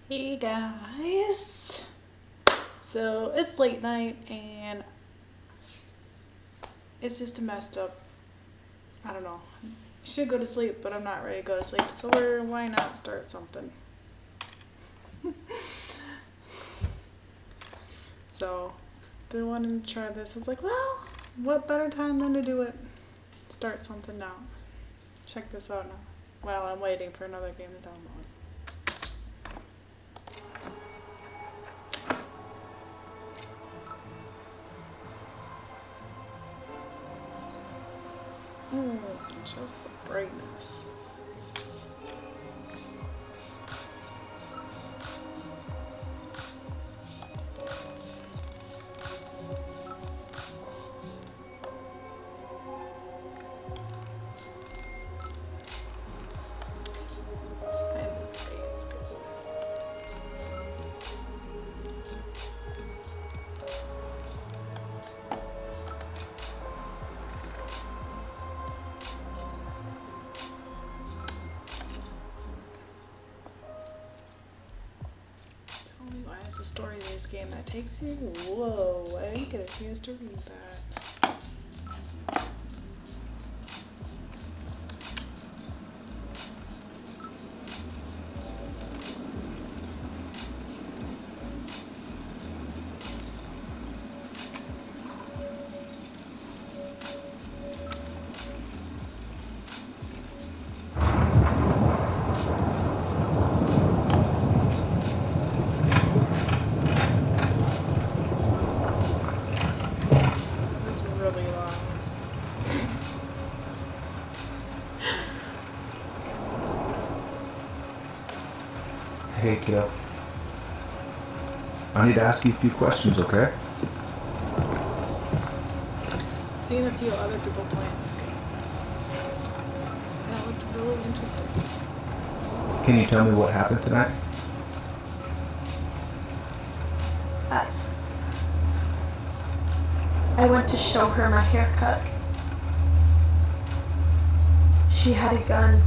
Hey guys! So it's late night and it's just a messed up. I don't know. I should go to sleep, but I'm not ready to go to sleep. So why not start something? So they wanted to try this. I was like, well, what better time than to do it? Start something now. Check this out now. While I'm waiting for another game to download. Just the brightness. I would say it's good. Tell me, why is the story-based game that takes you? Whoa, I didn't get a chance to read that. It's really long. Hey, kiddo. I need to ask you a few questions, okay? I've seen a few other people playing this game. And it looked really interesting. Can you tell me what happened tonight? I went to show her my haircut. She had a gun.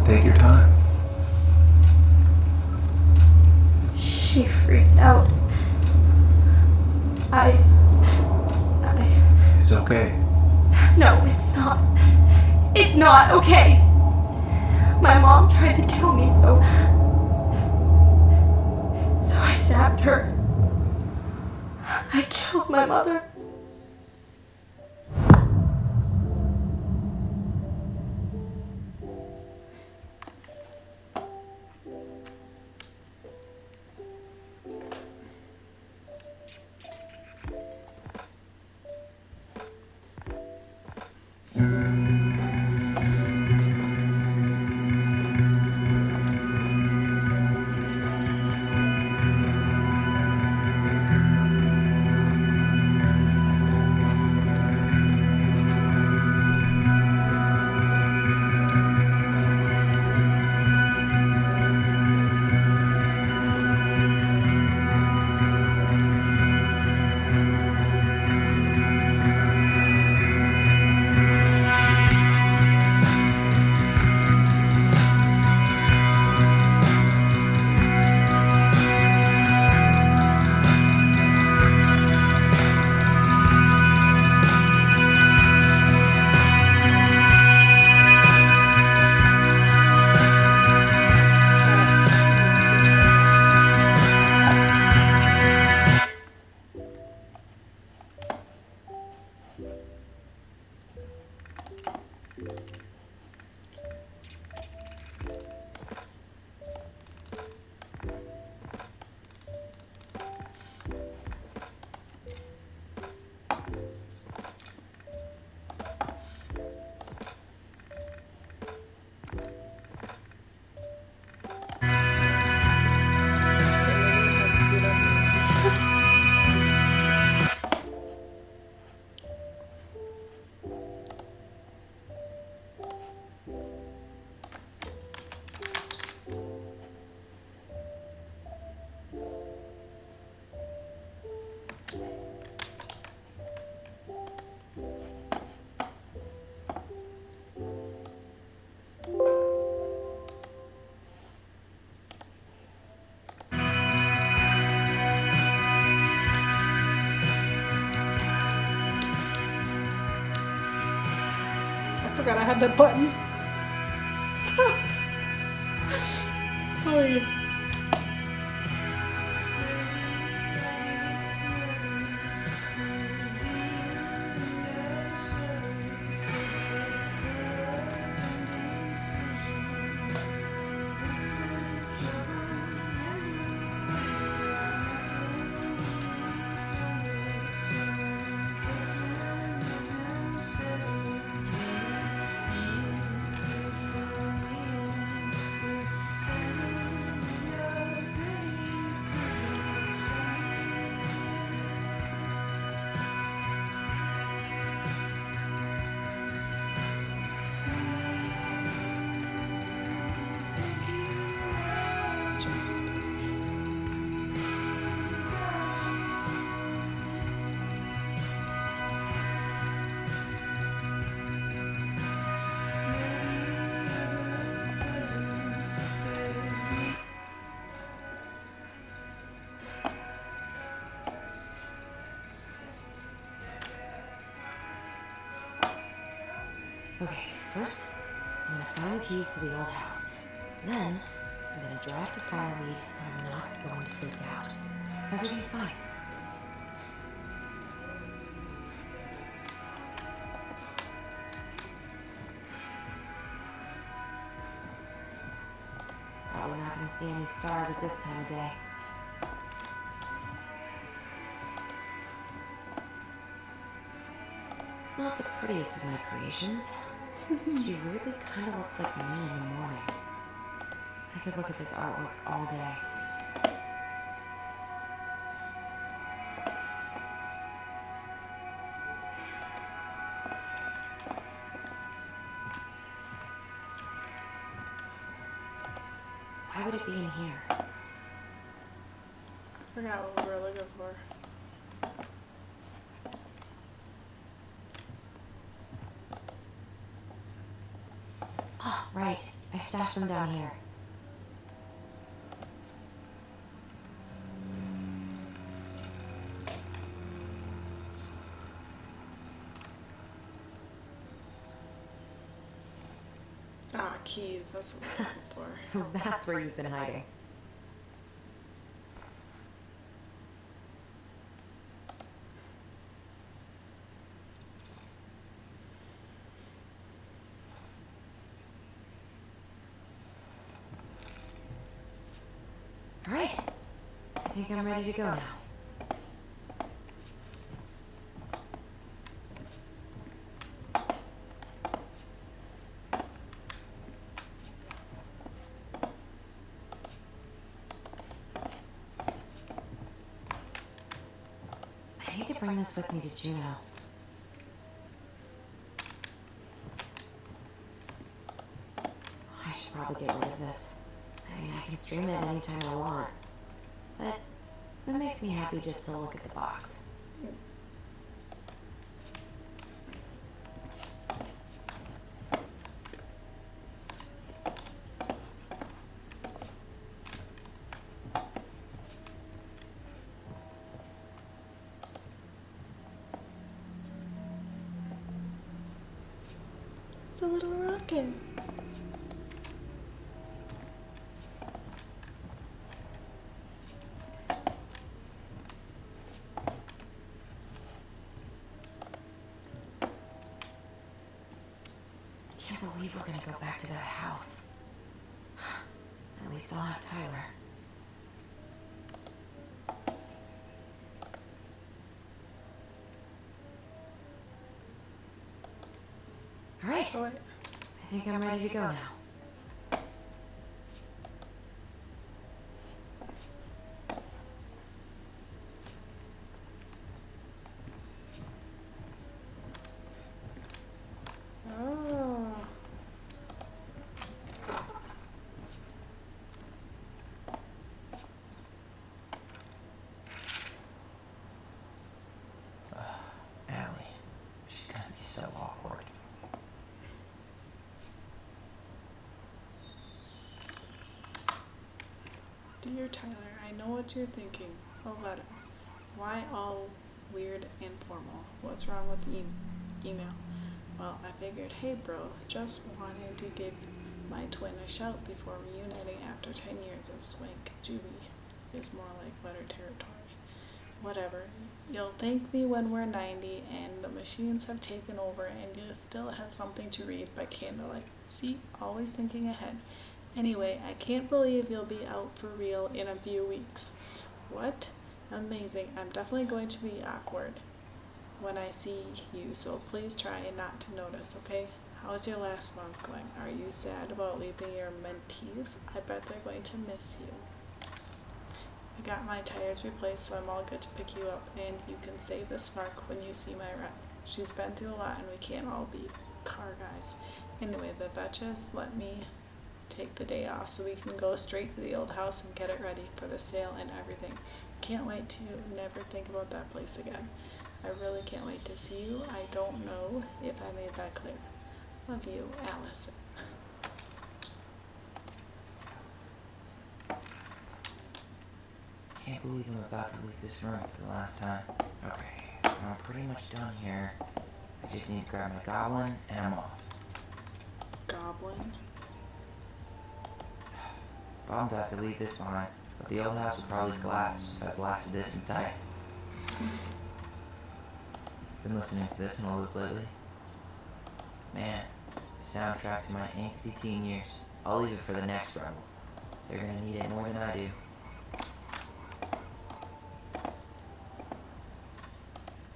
Take your time. She freaked out. It's okay. No, it's not. It's not okay. My mom tried to kill me, so I stabbed her. I killed my mother. Forgot I had that button. Oh yeah. Just Okay, first, I'm gonna find the keys to the old house. Then, I'm gonna drive to Fireweed, and I'm not going to freak out. Everything's fine. Probably not gonna see any stars at this time of day. Not the prettiest of my creations. She weirdly kind of looks like me in the morning. I could look at this artwork all day. Why would it be in here? I forgot what we were looking for. Oh, right. I stashed them down here. Ah, keys. That's what we're looking for. So that's where you've been hiding. All right. I think I'm ready to go now. I need to bring this with me to Juno. I should probably get rid of this. I mean, I can stream it anytime I want. But it makes me happy just to look at the box. It's a little rocket. I can't believe we're gonna go back to that house. At least I'll have Tyler. All right. Oh, wait. I think I'm ready to go now. Oh. Allie, she's gonna be so awkward. Dear Tyler, I know what you're thinking. A letter. Why all weird and formal? What's wrong with the email? Well, I figured, hey bro, just wanted to give my twin a shout before reuniting after 10 years of Swank. Julie is more like letter territory. Whatever. You'll thank me when we're 90 and the machines have taken over and you'll still have something to read by candlelight. See, always thinking ahead. Anyway, I can't believe you'll be out for real in a few weeks. What? Amazing. I'm definitely going to be awkward when I see you, so please try not to notice, okay? How's your last month going? Are you sad about leaving your mentees? I bet they're going to miss you. I got my tires replaced, so I'm all good to pick you up, and you can save the snark when you see my rep. She's been through a lot, and we can't all be car guys. Anyway, the Duchess let me take the day off so we can go straight to the old house and get it ready for the sale and everything. Can't wait to never think about that place again. I really can't wait to see you. I don't know if I made that clear. Love you, Allison. Can't believe I'm about to leave this room for the last time. Okay, I'm pretty much done here. I just need to grab my goblin and I'm off. Goblin? Bummed to have to leave this behind, but the old house would probably collapse if I blasted this inside. Been listening to this in a loop lately. Man, the soundtrack to my angsty teen years. I'll leave it for the next rebel. They're gonna need it more than I do.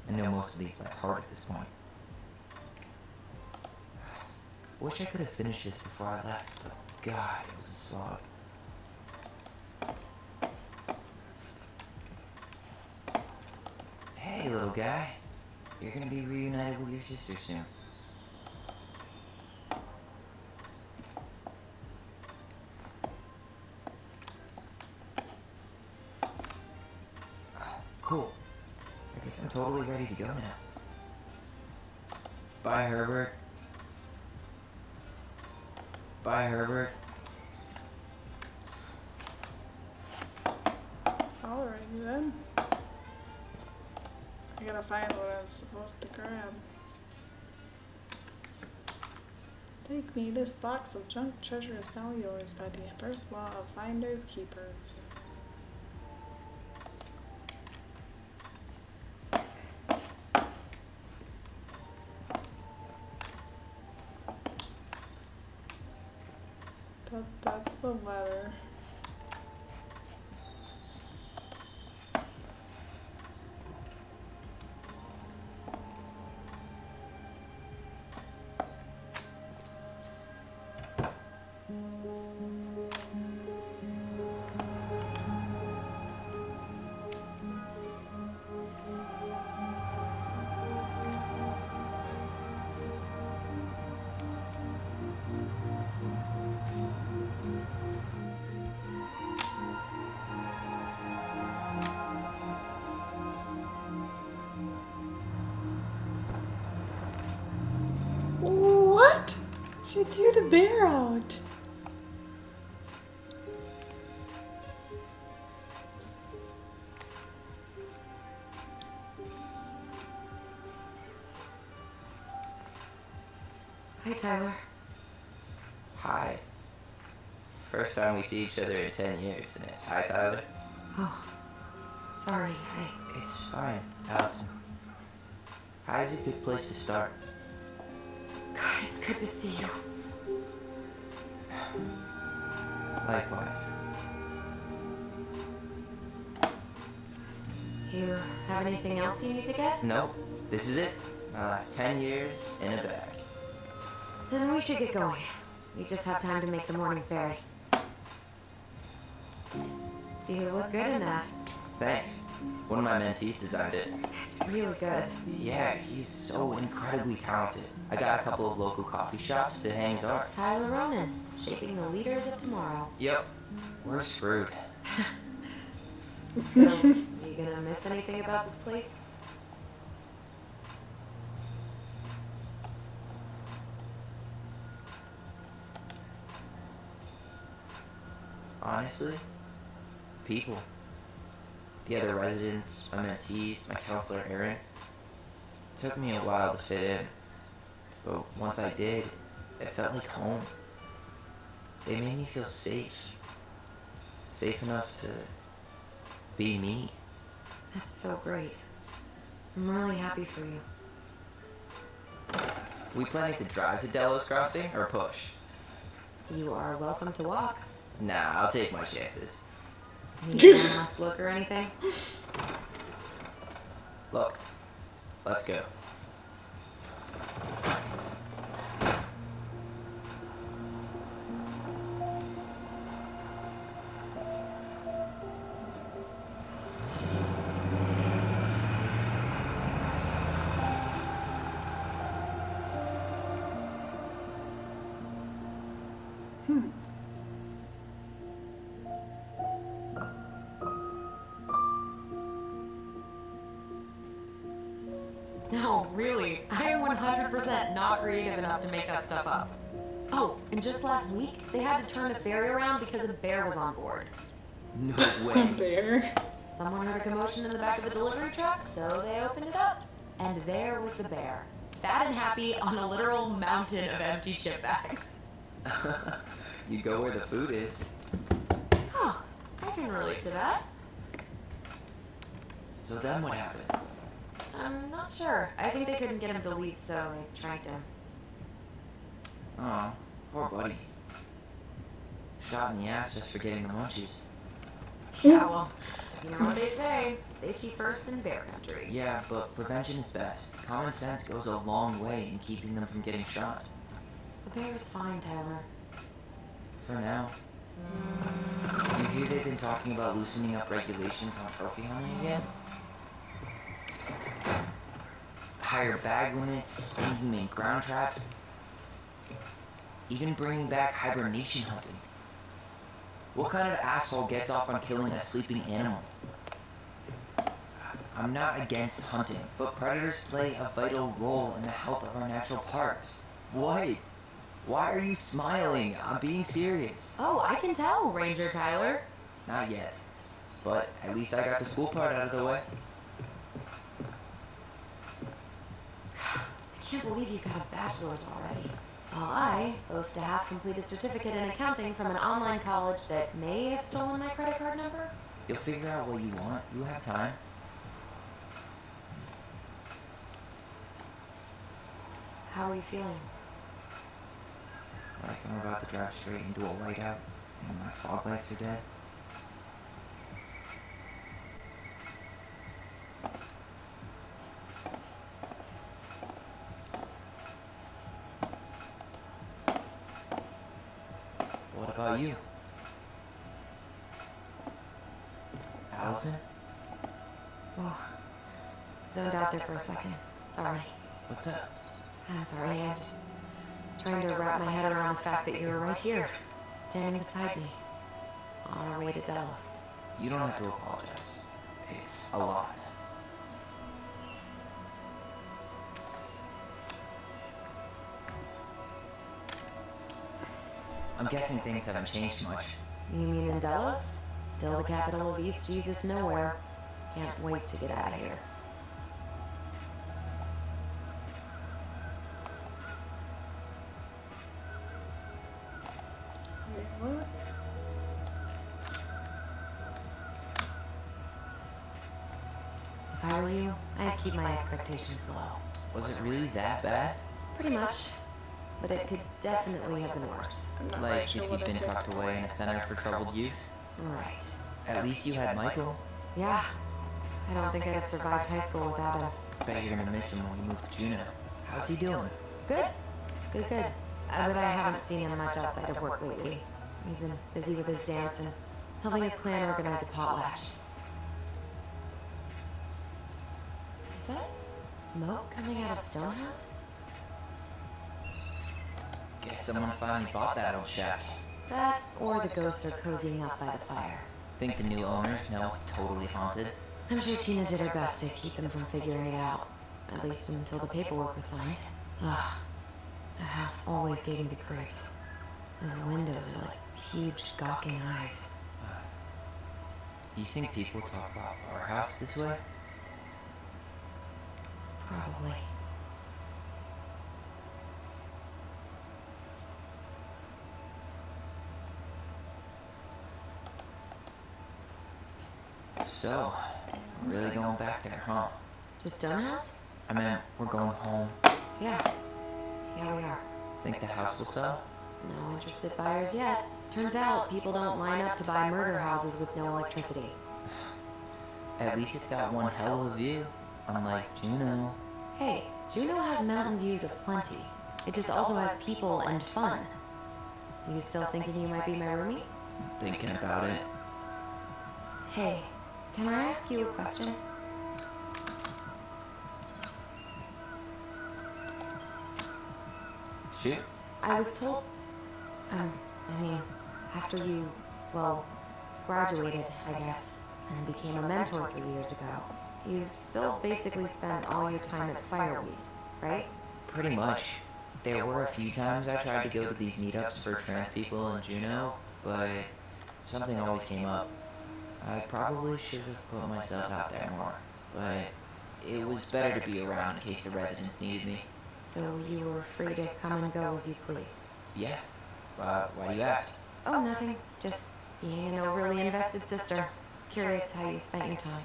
I know most of these by heart at this point. Wish I could have finished this before I left, but God, it was a slog. Hey, little guy. You're gonna be reunited with your sister soon. Cool. I guess I'm totally ready to go now. Bye, Herbert. Bye, Herbert. Alrighty then. I gotta find what I'm supposed to grab. Take me, this box of junk treasure is now yours by the first law of finders keepers. That's the letter. What? She threw the bear out. Hi, Tyler. Hi. First time we see each other in 10 years, and it's hi, Tyler. Oh, sorry. It's fine, Allison. Hi's a good place to start. God, it's good to see you. Likewise. You have anything else you need to get? Nope, this is it. My last 10 years in a bag. Then we should get going. We just have time to make the morning ferry. You look good in that. Thanks. One of my mentees designed it. It's really good. Yeah, he's so incredibly talented. I got a couple of local coffee shops to hang his art. Tyler Ronan, shaping the leaders of tomorrow. Yep, we're screwed. So, you gonna miss anything about this place? Honestly, people. The other residents, my mentees, my counselor Aaron. It took me a while to fit in. but once I did, it felt like home. They made me feel safe. Safe enough to be me. That's so great. I'm really happy for you. We planning to drive to Delos Crossing or push? You are welcome to walk. Nah, I'll take my chances. Need a last look or anything? Look, let's go. No, really. I am 100% not creative enough to make that stuff up. Oh, and just last week, they had to turn the ferry around because a bear was on board. No A way. bear. Someone heard a commotion in the back of the delivery truck, so they opened it up. And there was the bear, fat and happy on a literal mountain of empty chip bags. You go where the food is. Oh, I can relate to that. So then what happened? I'm not sure. I think they couldn't get him to leave, so they tranked him. Oh, poor buddy. Shot in the ass just for getting the munchies. Yeah, well, you know what they say. Safety first in bear country. Yeah, but prevention is best. Common sense goes a long way in keeping them from getting shot. The bear is fine, Tyler. For now. You hear they've been talking about loosening up regulations on trophy hunting again? Higher bag limits, inhumane ground traps, even bringing back hibernation hunting. What kind of asshole gets off on killing a sleeping animal? I'm not against hunting, but predators play a vital role in the health of our natural parks. What? Why are you smiling? I'm being serious. Oh, I can tell, Ranger Tyler. Not yet, but at least I got the school part out of the way. I can't believe you got a bachelor's already. While I boast a half-completed certificate in accounting from an online college that may have stolen my credit card number. You'll figure out what you want. You have time. How are you feeling? Like I'm about to drive straight into a whiteout and my fog lights are dead. What about you? Allison? Oh, zoned out there for a second. Sorry. What's up? I'm sorry, I'm just trying to wrap my head around the fact that you're right here, standing beside me, on our way to Delos. You don't have to apologize. It's a lot. I'm guessing things haven't changed much. You mean in Delos? Still the capital of East Jesus Nowhere. Can't wait to get out of here. Wait, what? If I were you, I'd keep my expectations low. Was it really that bad? Pretty much. But it could definitely have been worse. I'm not Like quite if sure you'd what I been did. tucked away in a center for troubled youth? Right. At least you had Michael. Yeah. I don't think I'd have survived high school without him. Bet you're gonna miss him when you move to Juneau. How's he doing? Good. Good. But I haven't seen him much outside of work lately. He's been busy with his dance and helping his clan organize a potlatch. Is that smoke coming out of Stonehouse? Guess someone finally bought that old shack. That, or the ghosts are cozying up by the fire. Think the new owners know it's totally haunted? I'm sure Tina did her best to keep them from figuring it out. At least until the paperwork was signed. Ugh. That house always gave me the creeps. Those windows are like huge, gawking eyes. You think people talk about our house this way? Probably. So, we're really going back there, huh? To Stonehouse? I meant, we're going home. Yeah. Yeah, we are. Think the house will sell? No interested buyers yet. Turns out people don't line up to buy murder houses with no electricity. At least it's got one hell of a view, unlike Juneau. Hey, Juneau has mountain views aplenty. It just also has people and fun. You still thinking you might be my roomie? Thinking about it. Hey, can I ask you a question? Shoot. I was told... after you, graduated, I guess, and became a mentor 3 years ago, you still basically spent all your time at Fireweed, right? Pretty much. There were a few times I tried to go to these meetups for trans people in Juneau, but something always came up. I probably should have put myself out there more, but it was better to be around in case the residents needed me. So you were free to come and go as you pleased? Yeah. Why do you ask? Oh, nothing. Just being an overly invested sister. Curious how you spent your time.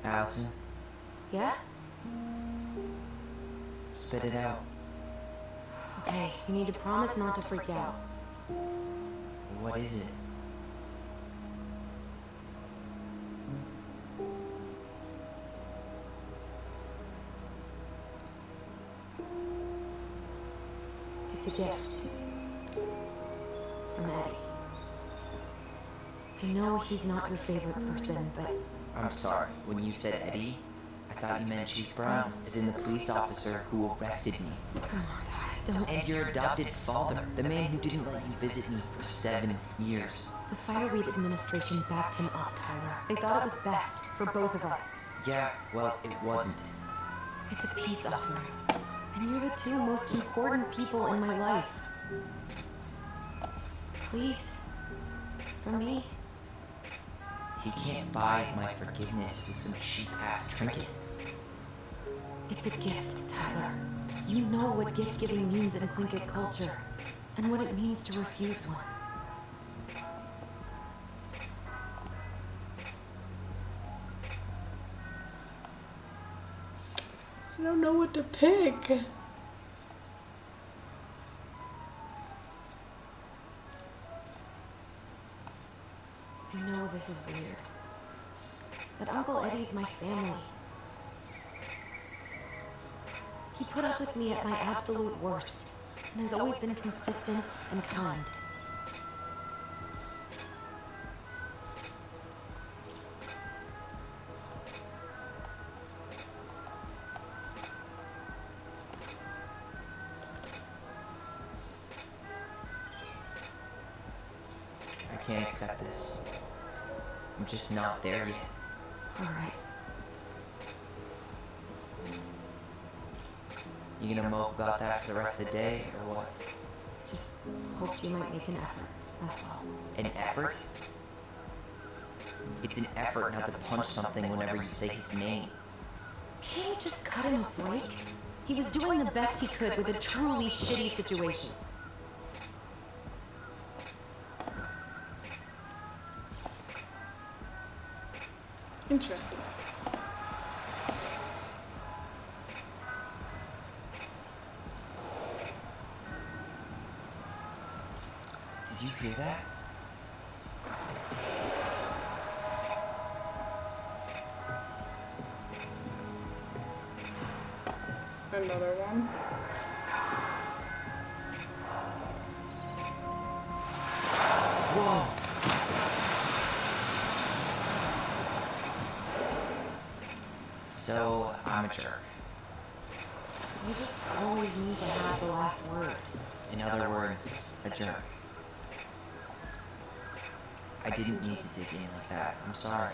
Allison, Yeah? spit it out. Okay, you need to promise not to freak out. What is it? It's a gift. From Eddie. I know he's not your favorite person, but I'm sorry, when you said Eddie, I thought you meant Chief Brown, as in the police officer who arrested me. come on, Ty, don't... And your adopted father, the man who didn't let you visit me for 7 years. The Fireweed administration backed him up, Tyler. They thought it was best for both of us. Yeah, well, it wasn't. It's a peace offering. And you're the two most important people in my life. Please, for me. He can't buy my forgiveness with some cheap-ass trinket. It's a gift, Tyler. You know what gift-giving means in Tlingit culture, and what it means to refuse one. I don't know what to pick. I know this is weird, but Uncle Eddie's my family. He put up with me at my absolute worst, and has always been consistent and kind. I can't accept this. I'm just not there yet. All right. You gonna mope about that for the rest of the day, or what? Just hoped you might make an effort, that's all. An effort? It's an effort not to punch something whenever you say his name. Can't you just cut him a break? He was doing the best he could with a truly shitty situation. Interesting. Did you hear that? Another one. Whoa! So, I'm a jerk. You just always need to have the last word. In other words, a jerk. I didn't need to dig in like that. I'm sorry.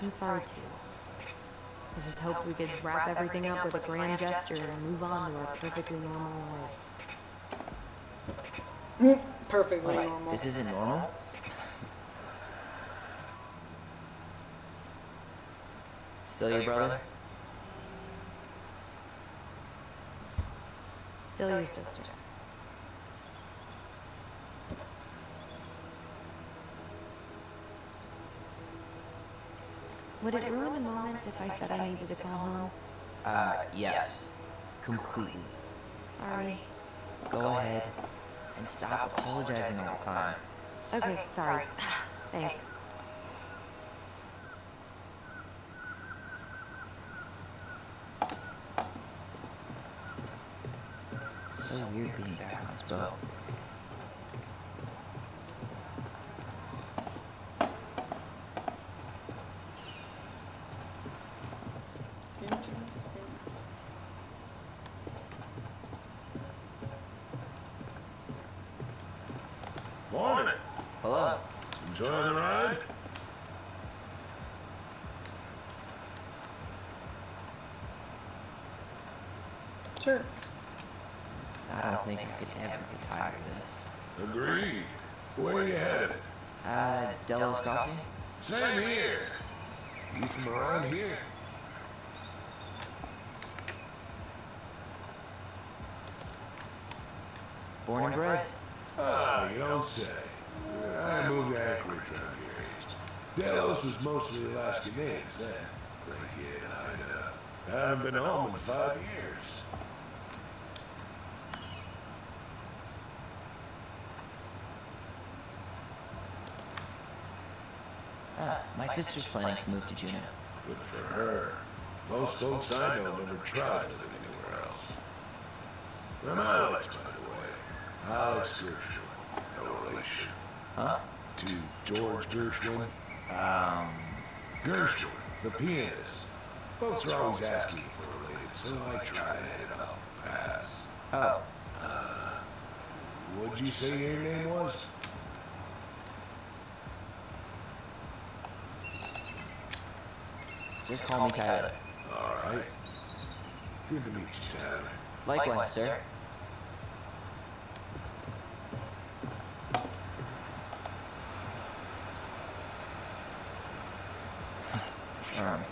I'm sorry too. I just hoped we could wrap everything up with a grand gesture and move on to our perfectly normal lives. Perfectly Wait, normal. this isn't normal? Still your brother? Still your sister. Would it ruin the moment if I said I needed to call home? Yes. Completely. Sorry. Go ahead and stop apologizing all the time. Okay, sorry. Thanks. It's so weird being back on his boat. Interesting. Morning. Hello? Enjoying the ride? Sure. I don't think I could ever get tired of this. Agreed. Where you headed? Delos Crossing? Same here. You from around here? Born and bred? Ah, you don't say. I moved to Anchorage around your age. Delos was mostly Alaska names then. Frankie and Ida. I haven't been home in 5 years. My sister's planning to move to Juneau. Good for her. Most folks I know never tried to live anywhere else. I'm Alex, by the way. Alex Gershwin. No relation. Huh? To George Gershwin. Gershwin, the pianist. Folks are always asking if we're related, so I try to hit it off the pass. Oh, What'd you say your name was? just call me Tyler. All right. Good to meet you, Tyler. Likewise, sir. Charm.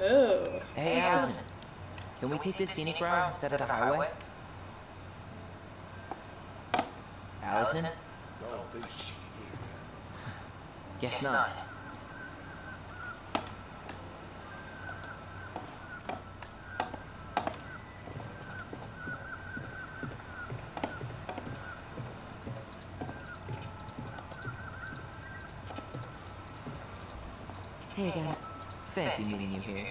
Oh. Hey, Allison. Can we take this scenic route instead of the highway? Allison? Don't think she can hear you. Guess not. Hey again. Fancy meeting you here.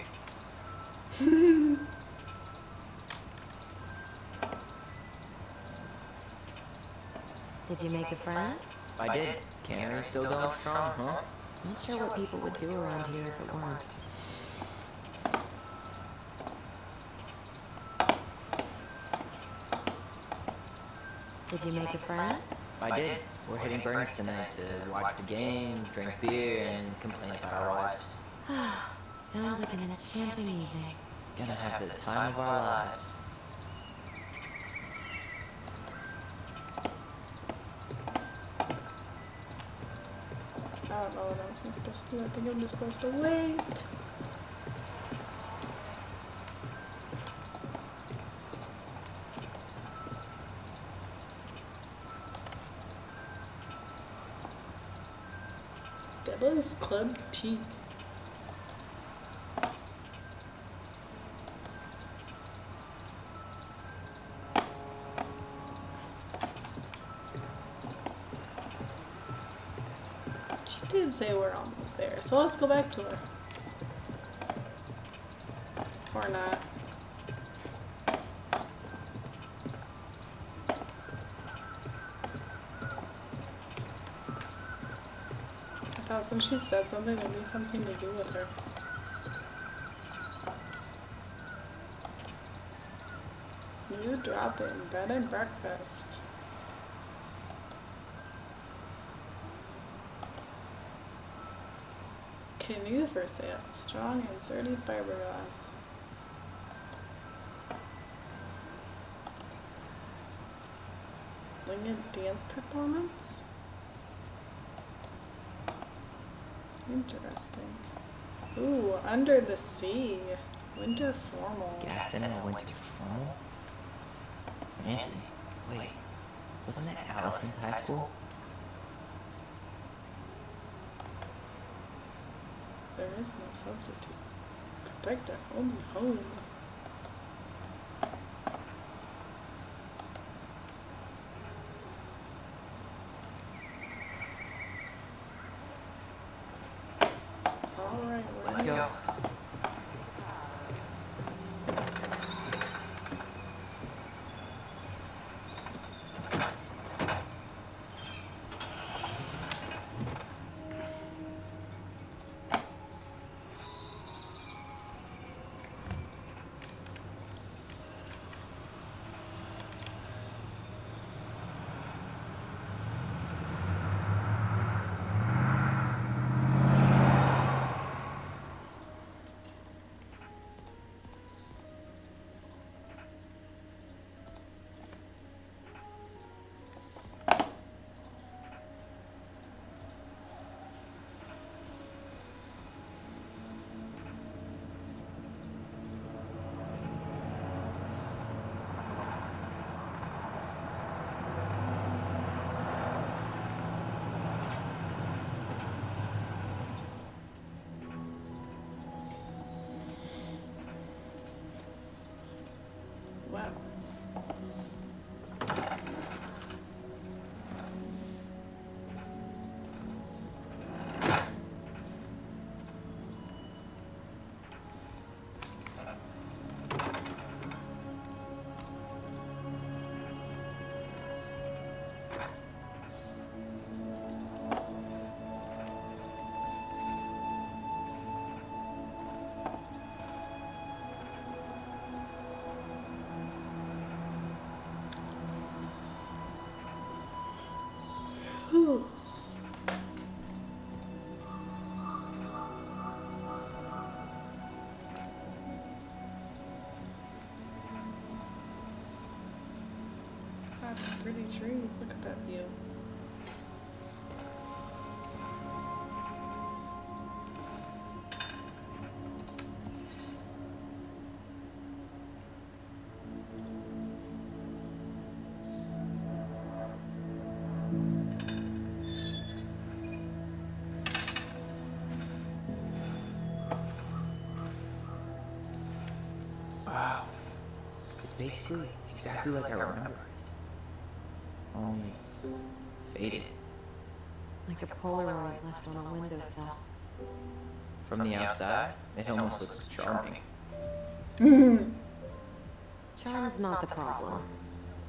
Did you make a friend? I did. Cannery still going strong, huh? Not sure what people would do around here if it weren't. Did you make a friend? I did. We're hitting Bernie's tonight to watch the game, drink beer, and complain about our wives. Sounds like an enchanting evening. Gonna have the time of our lives. I don't know what else I'm supposed to do. I think I'm just supposed to wait. Devil's Club Tea. She did say we're almost there, so let's go back to her. Or not. I thought since she said something, there'd be something to do with her. New drop in bed and breakfast. Canoe for sale. Strong and sturdy fiberglass. giant dance performance? Interesting. Ooh, Under the Sea. Winter formal. Gaston in a winter formal? Fancy. Wait, wasn't that Allison's high school? There is no substitute. Protect our only home. Alright, Let's go. Wow. Whew. That's a pretty trees. Look at that view. Wow. It's basically exactly like I remember it. Only faded. Like a Polaroid left on a windowsill. From the outside, it almost looks charming. Charm's not the problem.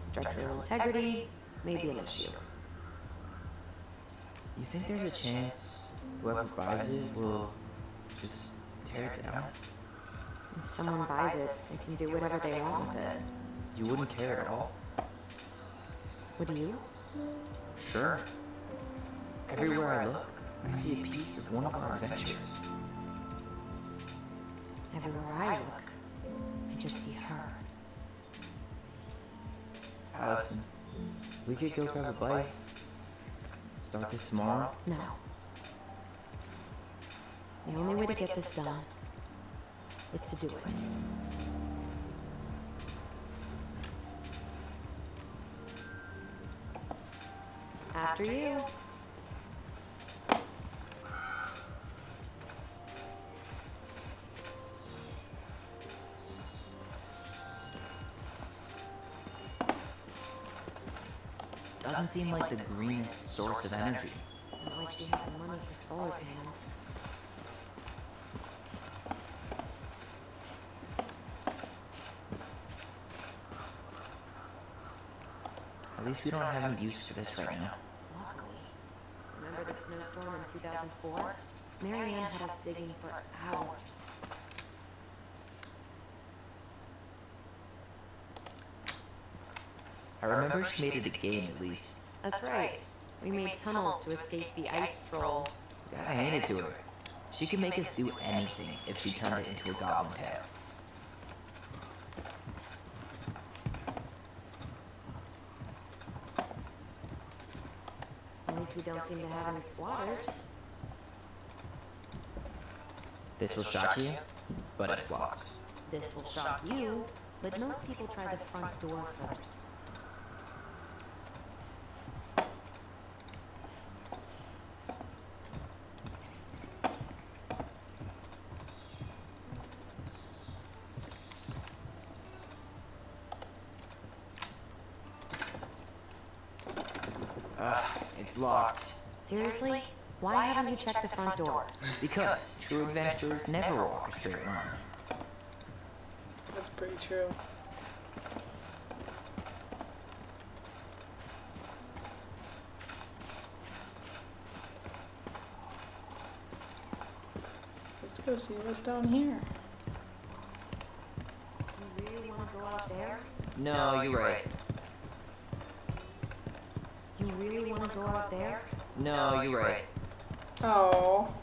Structural integrity may be an issue. You think there's a chance whoever buys it will just tear it down? If someone buys it, they can do whatever they want with it. You wouldn't care at all? Would you? Sure. Everywhere I look, I see a piece of one of our adventures. Everywhere I look, I just see her. Allison, we could go grab a bite. Start this tomorrow? No. The only way to get this done is to do it. After you. Doesn't seem like the greenest source of energy. Not like she had the money for solar panels. At least we don't have any use for this right now. Luckily. Remember the snowstorm in 2004? Mary Ann had us digging for hours. I remember she made it a game at least. That's right. We made tunnels to escape the ice troll. Gotta hand it to her. She could make us do anything if she turned it into a goblin tale. least we don't seem to have any squatters. This will shock you, but it's locked. This will shock you, but most people try the front door first. It's locked. Seriously? Why haven't you checked the front door? Because true adventurers never walk a straight line. That's pretty true. Let's go see what's down here. You really want to go out there? No, you're right. You really want to go out there? No, you're right. Oh.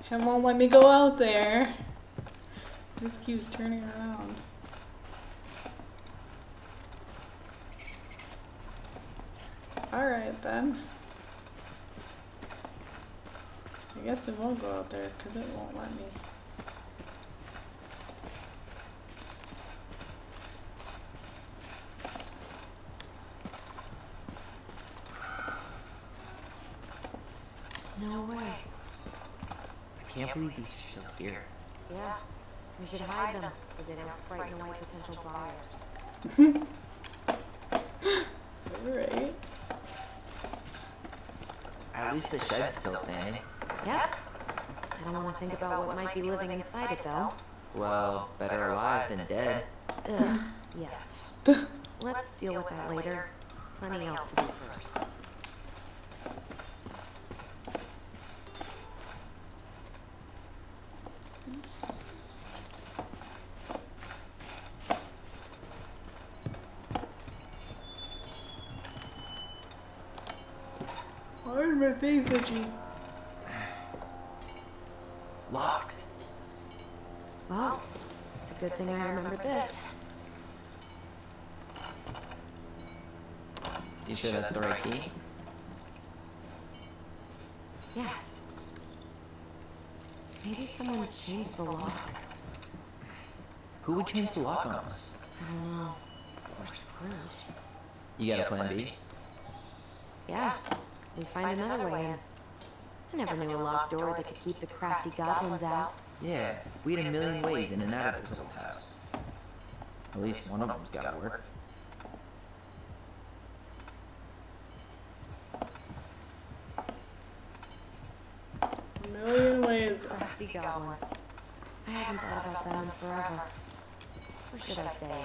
Him won't let me go out there. This keeps turning around. Alright then. I guess it won't go out there because it won't let me. No way. I can't believe these are still here. Yeah. We should hide them so they don't frighten away potential buyers. Alright. At least the shed's still standing. Yep. I don't want to think about what might be living inside it, though. Well, better alive than dead. Ugh. Yes. Let's deal with that later. Plenty else to do first. Why is my face itchy? Locked. Well, it's a good thing I remembered this. You sure that's the right key? Yes. Maybe someone changed the lock. Who would change the lock on us? I don't know. We're screwed. You got a plan B? Yeah. We find another way in. I never knew a locked door that could keep the crafty goblins out. Yeah, we had a million ways in and out of this old house. At least one of them's gotta work. A million ways. Crafty goblins. I haven't thought about them in forever. Or should I say,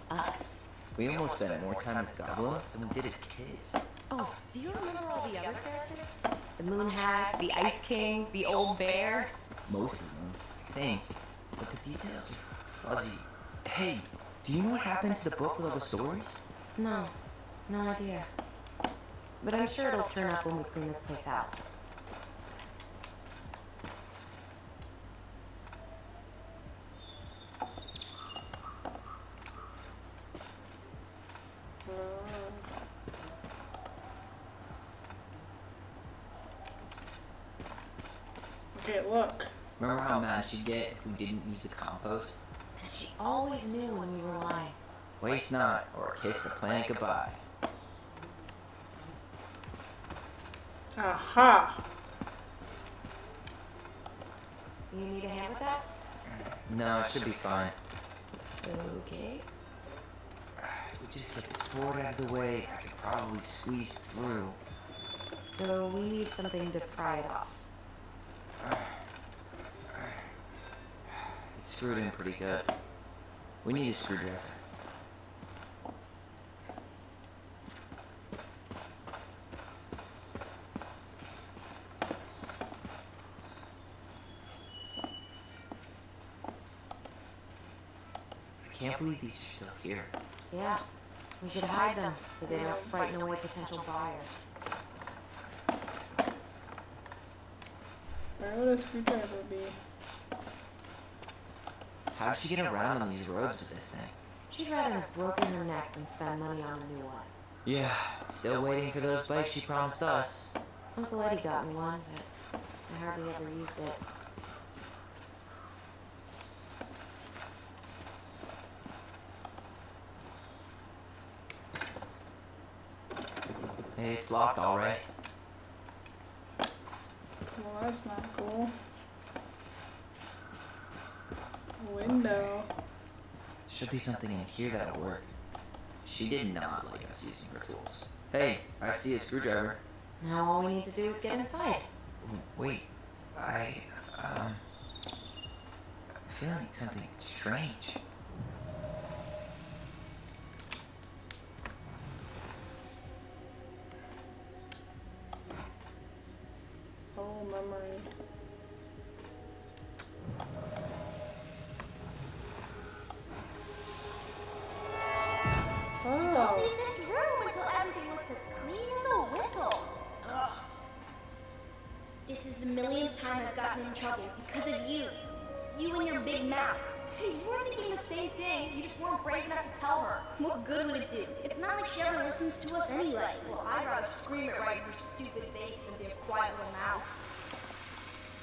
us? We almost spent more time as goblins than we did as kids. Oh, do you remember all the other characters? The Moon Hag, the Ice King, the Old Bear? Most of them, I think. But the details are fuzzy. Hey, do you know what happened to the book with all the stories? No, no idea. But I'm sure it'll turn up when we clean this place out. Okay, look. Remember how mad she'd get if we didn't use the compost? And she always knew when we were lying. Waste not, or kiss the planet goodbye. Aha! You need a hand with that? No, it should be fine. Okay. If we just get this board out of the way, I could probably squeeze through. So we need something to pry it off. It's screwed in pretty good. We need a screwdriver. I can't believe these are still here. Yeah. We should hide them so they don't frighten away potential buyers. Where would a screwdriver be? How'd she get around on these roads with this thing? She'd rather have broken her neck than spend money on a new one. Yeah, still waiting for those bikes she promised us. Uncle Eddie got me one, but I hardly ever used it. Hey, it's locked, all right. Well, that's not cool. Window. Should be something in here that'll work. She did not like us using her tools. Hey, I see a screwdriver. Now all we need to do is get inside. Wait, I'm feeling something strange. Oh, memory. Don't Oh. leave this room until everything looks as clean as a whistle. Ugh. This is the millionth time I've gotten in trouble because of you. You and your big mouth. Hey, you were thinking the same thing. You just weren't brave enough to tell her. What good would it do? It's not like she ever listens to us anyway. Well, I'd rather scream it right in her stupid face than be a quiet little mouse.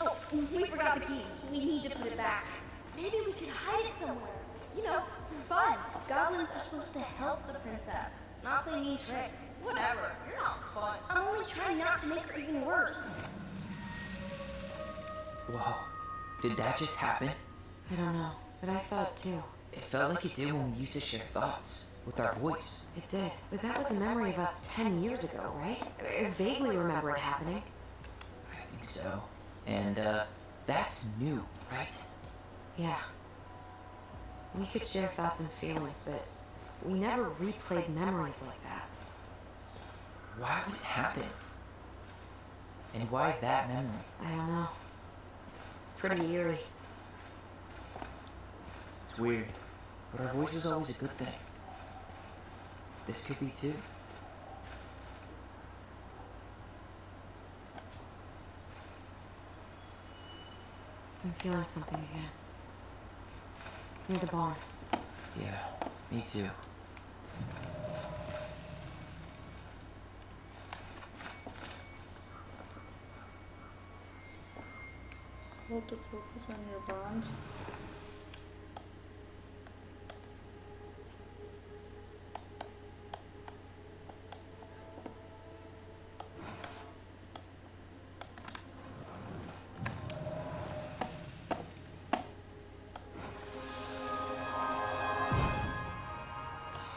Oh, we forgot the key. We need to put it back. Maybe we could hide it somewhere. You know, for fun. Goblins are supposed to help the princess, not play mean tricks. Whatever. You're not fun. I'm only trying not to make her even worse. Whoa, did that just happen? I don't know, but I saw it too. It felt like it did when we used to share thoughts with our voice. It did, but that was a memory of us 10 years ago, right? I vaguely remember it happening. I think so. And, that's new, right? Yeah. We could share thoughts and feelings, but we never replayed memories like that. Why would it happen? And why that memory? I don't know. It's pretty eerie. It's weird, but our voice was always a good thing. This could be too. I'm feeling something again. Near the barn. Yeah, me too. Hold to focus on your bond.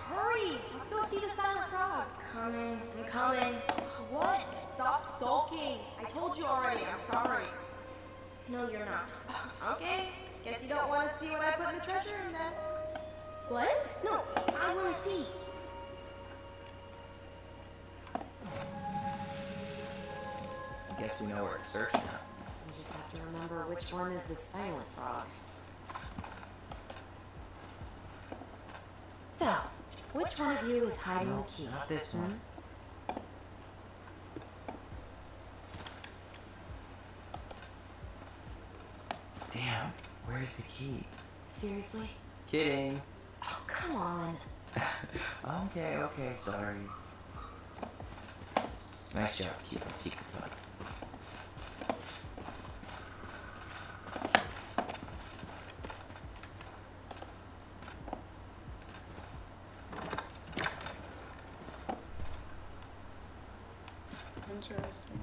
Hurry! Let's go see the silent frog. Coming. I'm coming. What? Stop sulking. I told you already. I'm sorry. No, you're not. Okay. Guess you don't want to see what I put in the treasure room then. What? No, I want to see. I guess we know where to search now. We just have to remember which one is the silent frog. So, which one of you is hiding No, the key? not this one. Damn, where's the key? Seriously? Kidding. Oh, come on. Okay, sorry. Nice job keeping a secret, bud. Interesting.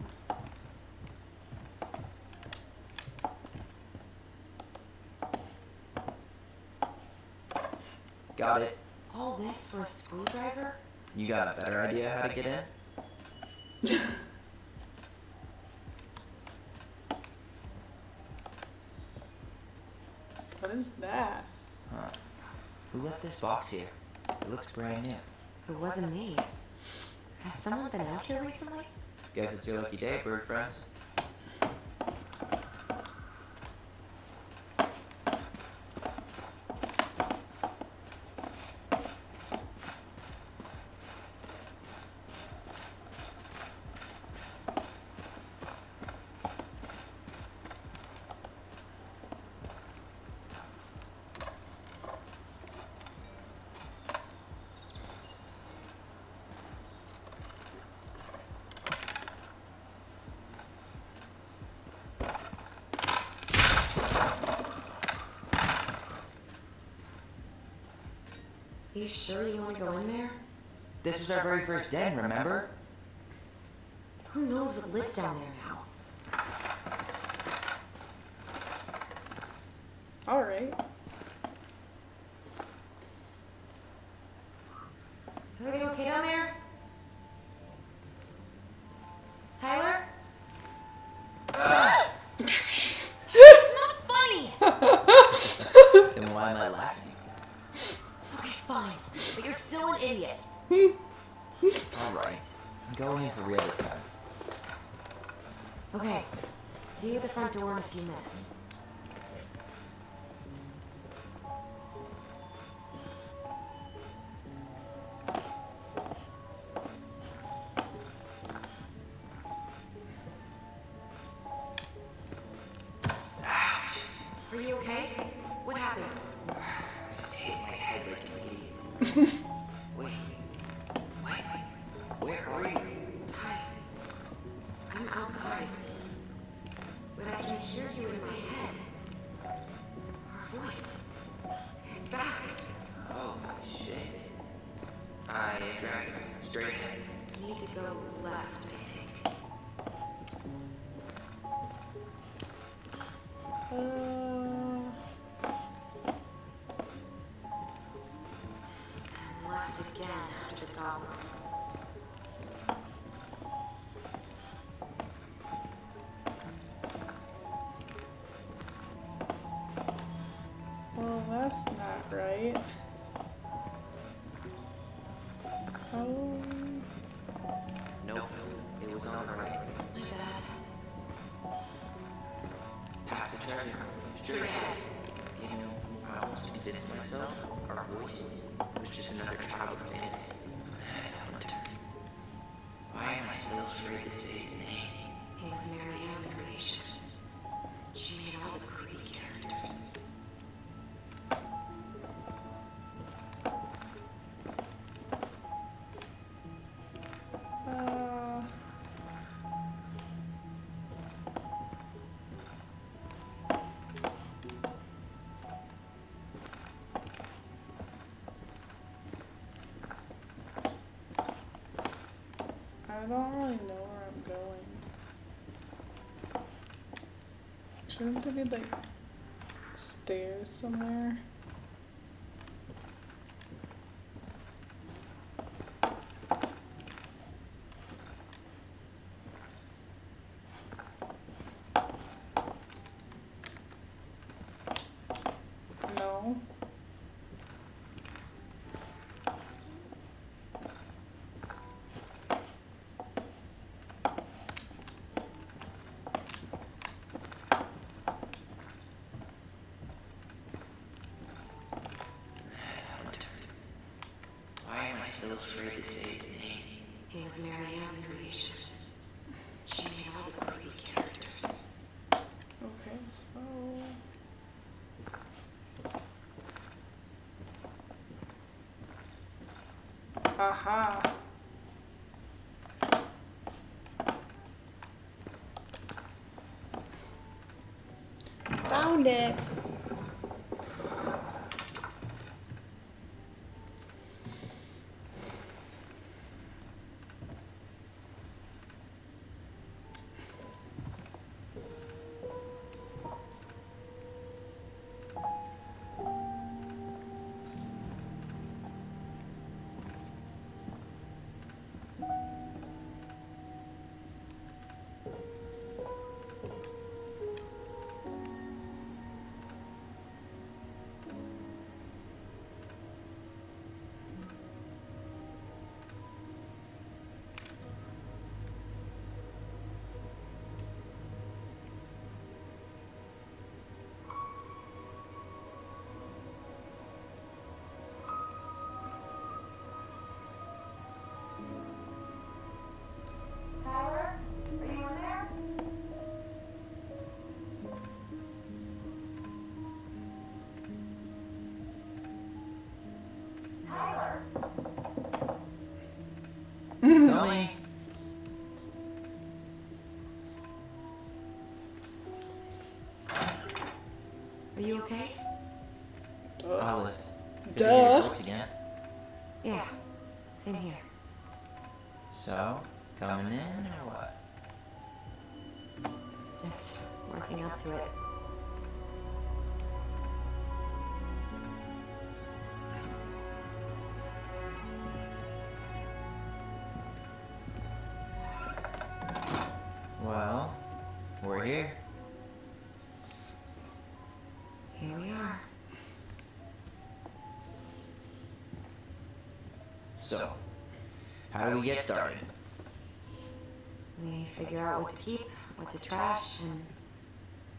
Got it. All this for a screwdriver? You got a better idea how to get in? What is that? Huh. Who left this box here? It looks brand new. It wasn't me. Has someone been out here recently? Guess it's your lucky day, bird friends. Are you sure you want to go in there? This was our very first den, remember? Who knows what lives down there now? Alright. Everything okay down there? Tyler? It's not funny! Then why am I laughing? Okay, fine. But you're still an idiot. Alright. I'm going in for real this time. Okay. See you at the front door in a few minutes. Are you okay? What happened? I just hit my head like an idiot. Wait. What? Where are you? Ty, I'm outside. But I can hear you in my head. Our voice. It's back. Oh, shit. Dragon. Straight ahead. You need to go left, I think. And left again after the goblins. Well, that's not right. Oh. Nope. It was on the right. My bad. Past the treasure. Straight ahead. You know, I almost convinced myself our voice was just another childhood fantasy. Hunter. Why am I still afraid to say his name? It was Mary Ann's creation. She made all the creepy characters. I don't really know where I'm going. Shouldn't there be like stairs somewhere? No. Hunter. Why am I still afraid to say his name? It was Mary Ann's creation. She made all the creepy characters. Okay, so aha. Found it. Coming. Are you okay? Olive. Duh. Again. Yeah, same here. So, coming in or what? Just working up to it. Well, we're here. Here we are. So, how do we get started? We figure out what to keep, what to trash, and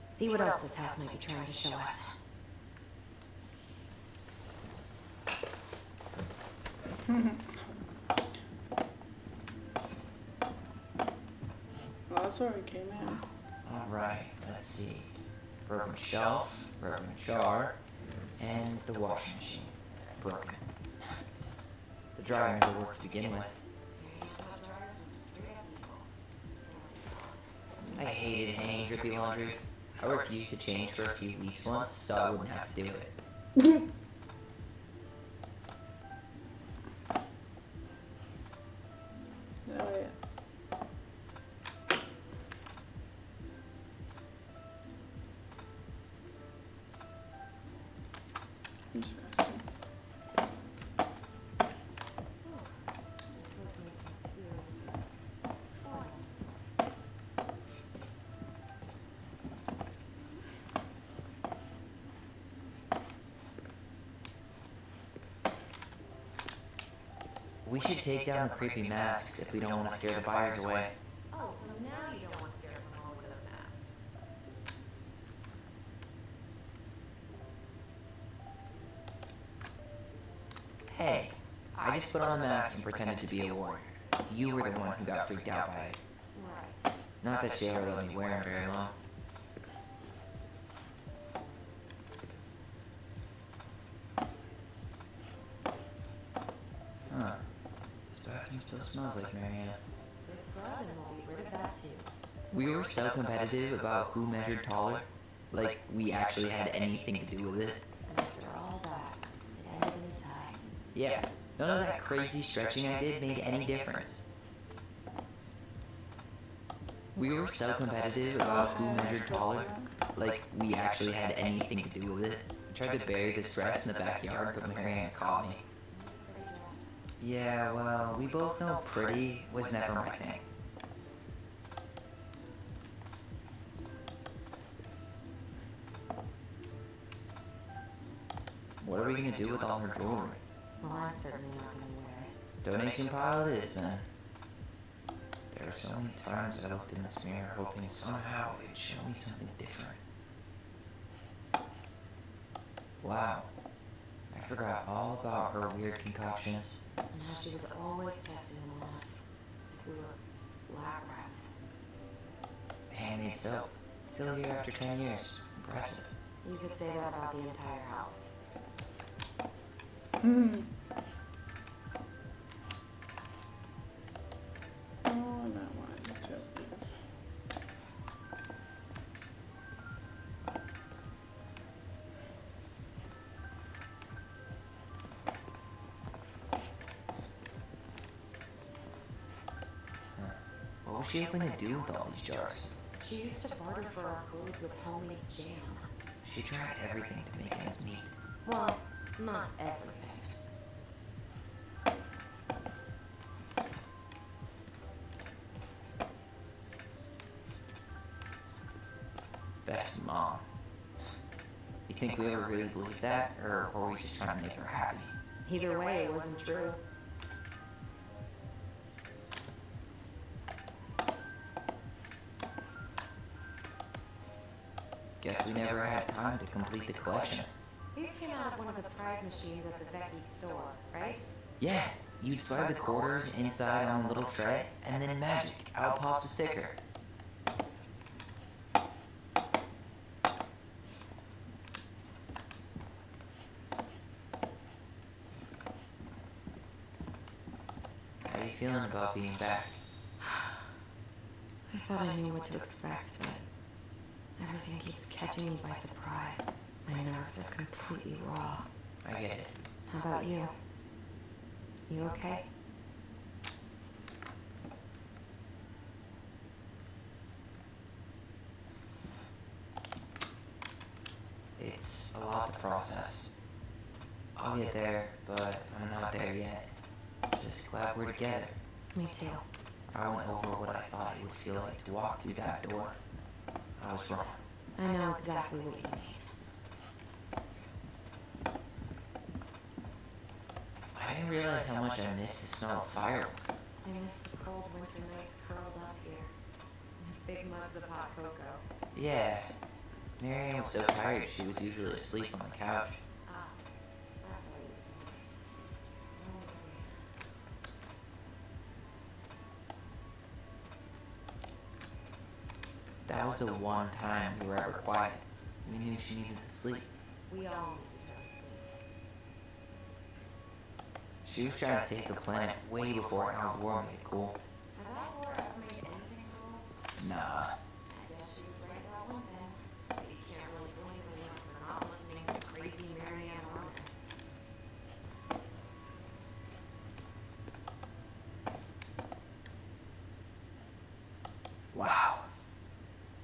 see what else this house might be trying to show us. Well, that's where we came in. Alright, let's see. Broken shelf, broken jar, and the washing machine. Broken. The dryer never worked to begin with. I hated hanging drippy laundry. I refused to change for a few weeks once, so I wouldn't have to do it. Oh, yeah. Interesting. We should take down the creepy masks if we don't want to scare the buyers away. Oh, so now you don't want to scare someone with those masks. Hey, I just put on the mask and pretended to be a warrior. You were the one who got freaked out by it. Right. Not that she ever let me wear him very long. Huh. This bathroom still smells like Marianne. Good scrub, and we'll be rid of that too. We were so competitive about who measured taller. Like, we actually had anything to do with it. And after all that, it ended in a tie. Yeah, none of that crazy stretching I did made any difference. We were so competitive about who measured taller. Like, we actually had anything to do with it. I tried to bury this dress in the backyard, but Marianne caught me. Yeah, well, we both know pretty was never my thing. What are we gonna do with all her jewelry? Well, I'm certainly not going to wear it. Donation pile it is then. There are so many times I looked in this mirror hoping somehow it'd show me something different. Wow. I forgot all about her weird concoctions. And how she was always testing them on us. If we were lab rats. Handmade soap. Still here after 10 years. Impressive. You could say that about the entire house. Oh, I'm not wanting to still leave. What was she hoping to do with all these jars? She used to barter for our clothes with homemade jam. She tried everything to make ends meet. Well, not everything. Best mom. You think we ever really believed that, or were we just trying to make her happy? Either way, it wasn't true. Guess we never had time to complete the collection. These came out of one of the prize machines at the Vecchi store, right? Yeah, you'd slide the quarters inside on a little tray, and then magic, out pops a sticker. How you feeling about being back? I thought I knew what to expect, but everything keeps catching me by surprise. My nerves are completely raw. I get it. How about you? You okay? It's a lot to process. I'll get there, but I'm not there yet. Just glad we're together. Me too. I went over what I thought it would feel like to walk through that door. I was wrong. I know exactly what you mean. I didn't realize how much I missed the smell of firewood. I miss the cold winter nights curled up here. With big mugs of hot cocoa. Yeah. Miriam was so tired she was usually asleep on the couch. Ah, that's why you say this. That was the one time we were ever quiet. We knew she needed to sleep. We all need to sleep. She was trying to save the planet way before Al Gore made it cool. Has Al Gore ever made anything cool? Nah. I guess she was right about one thing. But you can't really blame anyone for not listening to crazy Mary Ann Warner. Wow.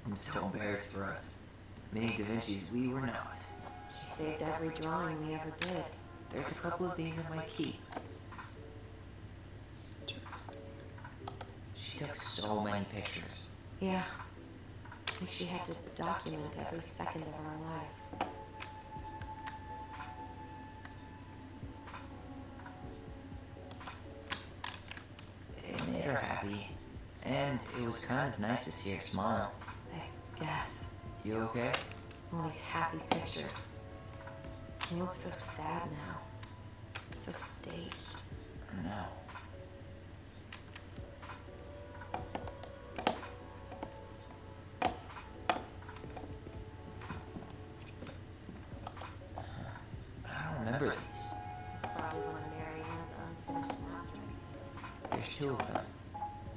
I'm so embarrassed for us. Many Da Vinci's we were not. She saved every drawing we ever did. There's a couple of these in my keep. Interesting. She took so many pictures. Yeah. I think she had to document every second of our lives. It made her happy. And it was kind of nice to see her smile. I guess. You okay? All these happy pictures. They look so sad now. So staged. No. I don't remember these. It's probably one of Mary Ann's unfinished masterpieces. There's two of them.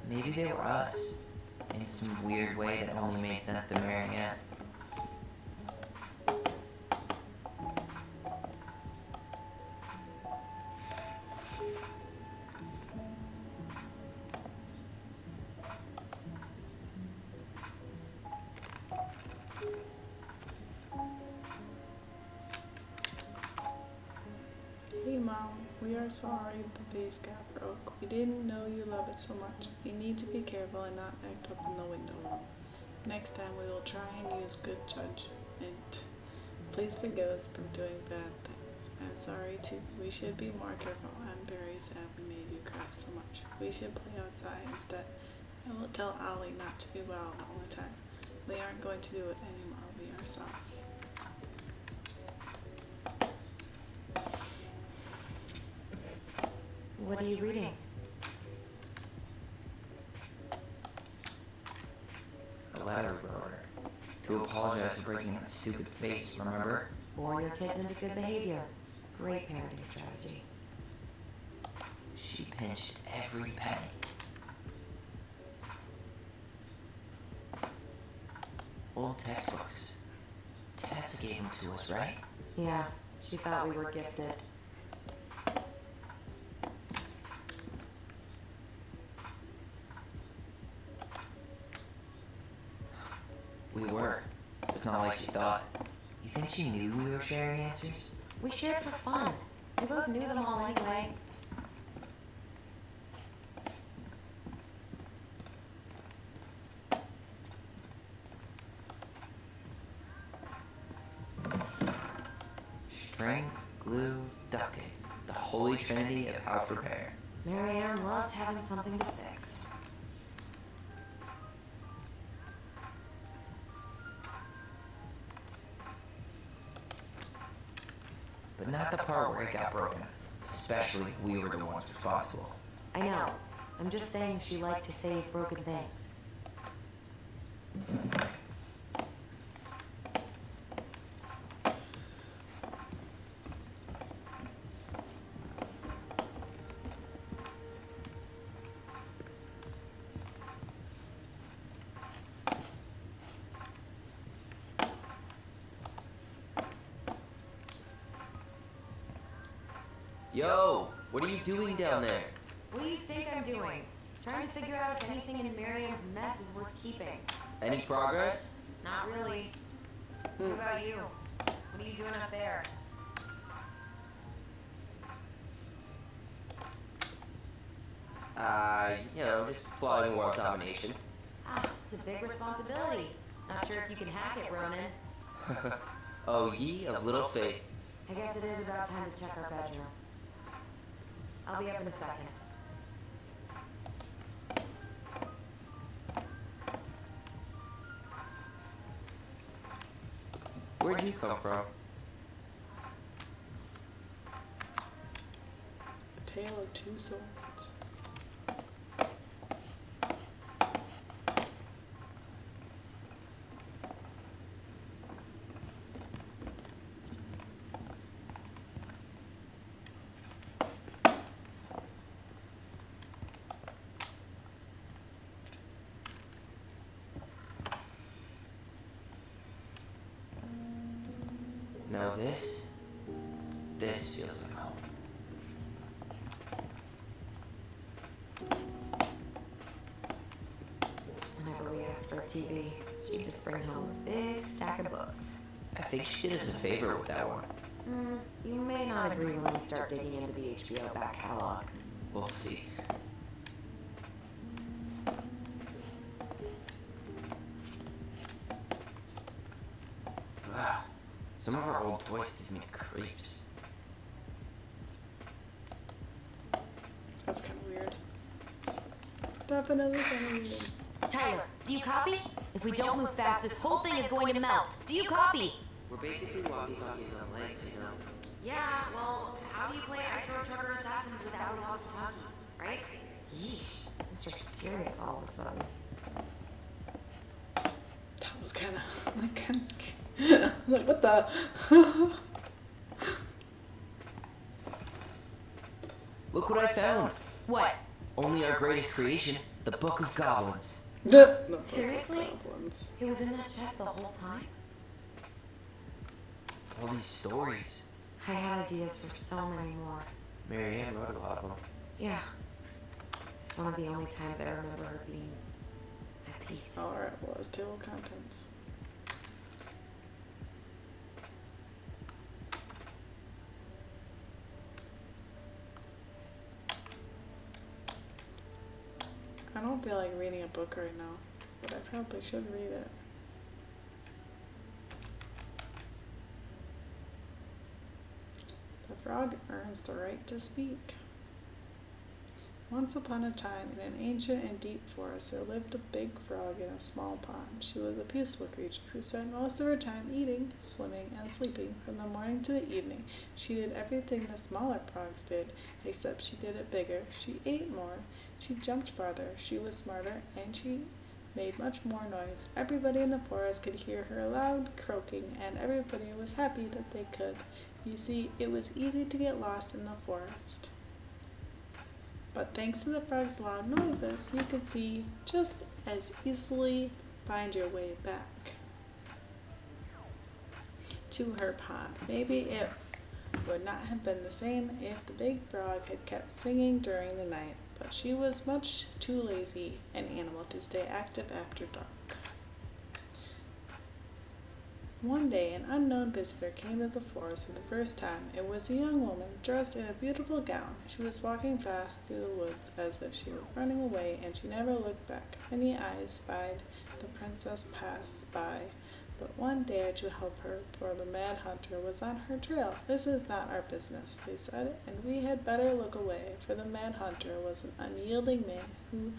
Maybe they were us. In some weird way that only made sense to Mary Ann. Hey Mom, we are sorry the vase got broke. We didn't know you love it so much. We need to be careful and not act up in the window room. Next time we will try and use good judgment. Please forgive us for doing bad things. I'm sorry too. We should be more careful. I'm very sad we made you cry so much. We should play outside instead. I will tell Ollie not to be wild all the time. We aren't going to do it anymore. We are sorry. What are you reading? A letter wrote her. To apologize for breaking that stupid face, remember? Bore your kids into good behavior. Great parenting strategy. She pinched every penny. Old textbooks. Tessa gave them to us, right? Yeah, she thought we were gifted. We were. It's not like she thought. You think she knew we were sharing answers? We shared for fun. We both knew them all anyway. String, glue, duct tape. The holy trinity of house repair. Mary Ann loved having something to fix. But not the part where it got broken. Especially if we were the ones responsible. I know. I'm just saying she liked to save broken things. Yo, What are you doing down there? What do you think I'm doing? Trying to figure out if anything in Miriam's mess is worth keeping. Any progress? Not really. What about you? What are you doing up there? Just plotting world domination. It's a big responsibility. Not sure if you can hack it, Ronan. Oh, ye of little faith. I guess it is about time to check our bedroom. I'll be up in a second. Where'd you come from? A tale of two swords. No, this feels like home. Whenever we asked for a TV, she'd just bring home a big stack of books. I think she did us a favor with that one. You may not agree when we start digging into the HBO back catalog. We'll see. Wow. Some of our old toys give me the creeps. That's kind of weird. Definitely kind of weird. Tyler, do you copy? If we don't move fast, this whole thing is going to melt. Do you copy? We're basically walkie-talkies on legs, you know. Yeah, well, how do you play Ice Road Trucker Assassins without a walkie-talkie, right? Yeesh, Mr. Serious all of a sudden. That was kind of scary. Like, what the? Look what I found! What? Only our greatest creation, the Book of Goblins. Seriously? Goblins. It was in that chest the whole time? All these stories. I had ideas for so many more. Mary Ann wrote a lot of them. Yeah. It's one of the only times I remember her being at peace. Alright, well, it's table of contents. I don't feel like reading a book right now, but I probably should read it. The frog earns the right to speak. Once upon a time, in an ancient and deep forest, there lived a big frog in a small pond. She was a peaceful creature who spent most of her time eating, swimming, and sleeping. From the morning to the evening, she did everything the smaller frogs did, except she did it bigger. She ate more, she jumped farther, she was smarter, and she made much more noise. Everybody in the forest could hear her loud croaking, and everybody was happy that they could. You see, it was easy to get lost in the forest. But thanks to the frog's loud noises, you could just as easily find your way back to her pond. Maybe it would not have been the same if the big frog had kept singing during the night, but she was much too lazy an animal to stay active after dark. One day, an unknown visitor came to the forest for the first time. It was a young woman, dressed in a beautiful gown. She was walking fast through the woods as if she were running away, and she never looked back. Many eyes spied the princess pass by, but one dared to help her, for the mad hunter was on her trail. "This is not our business," they said, "and we had better look away," for the mad hunter was an unyielding man who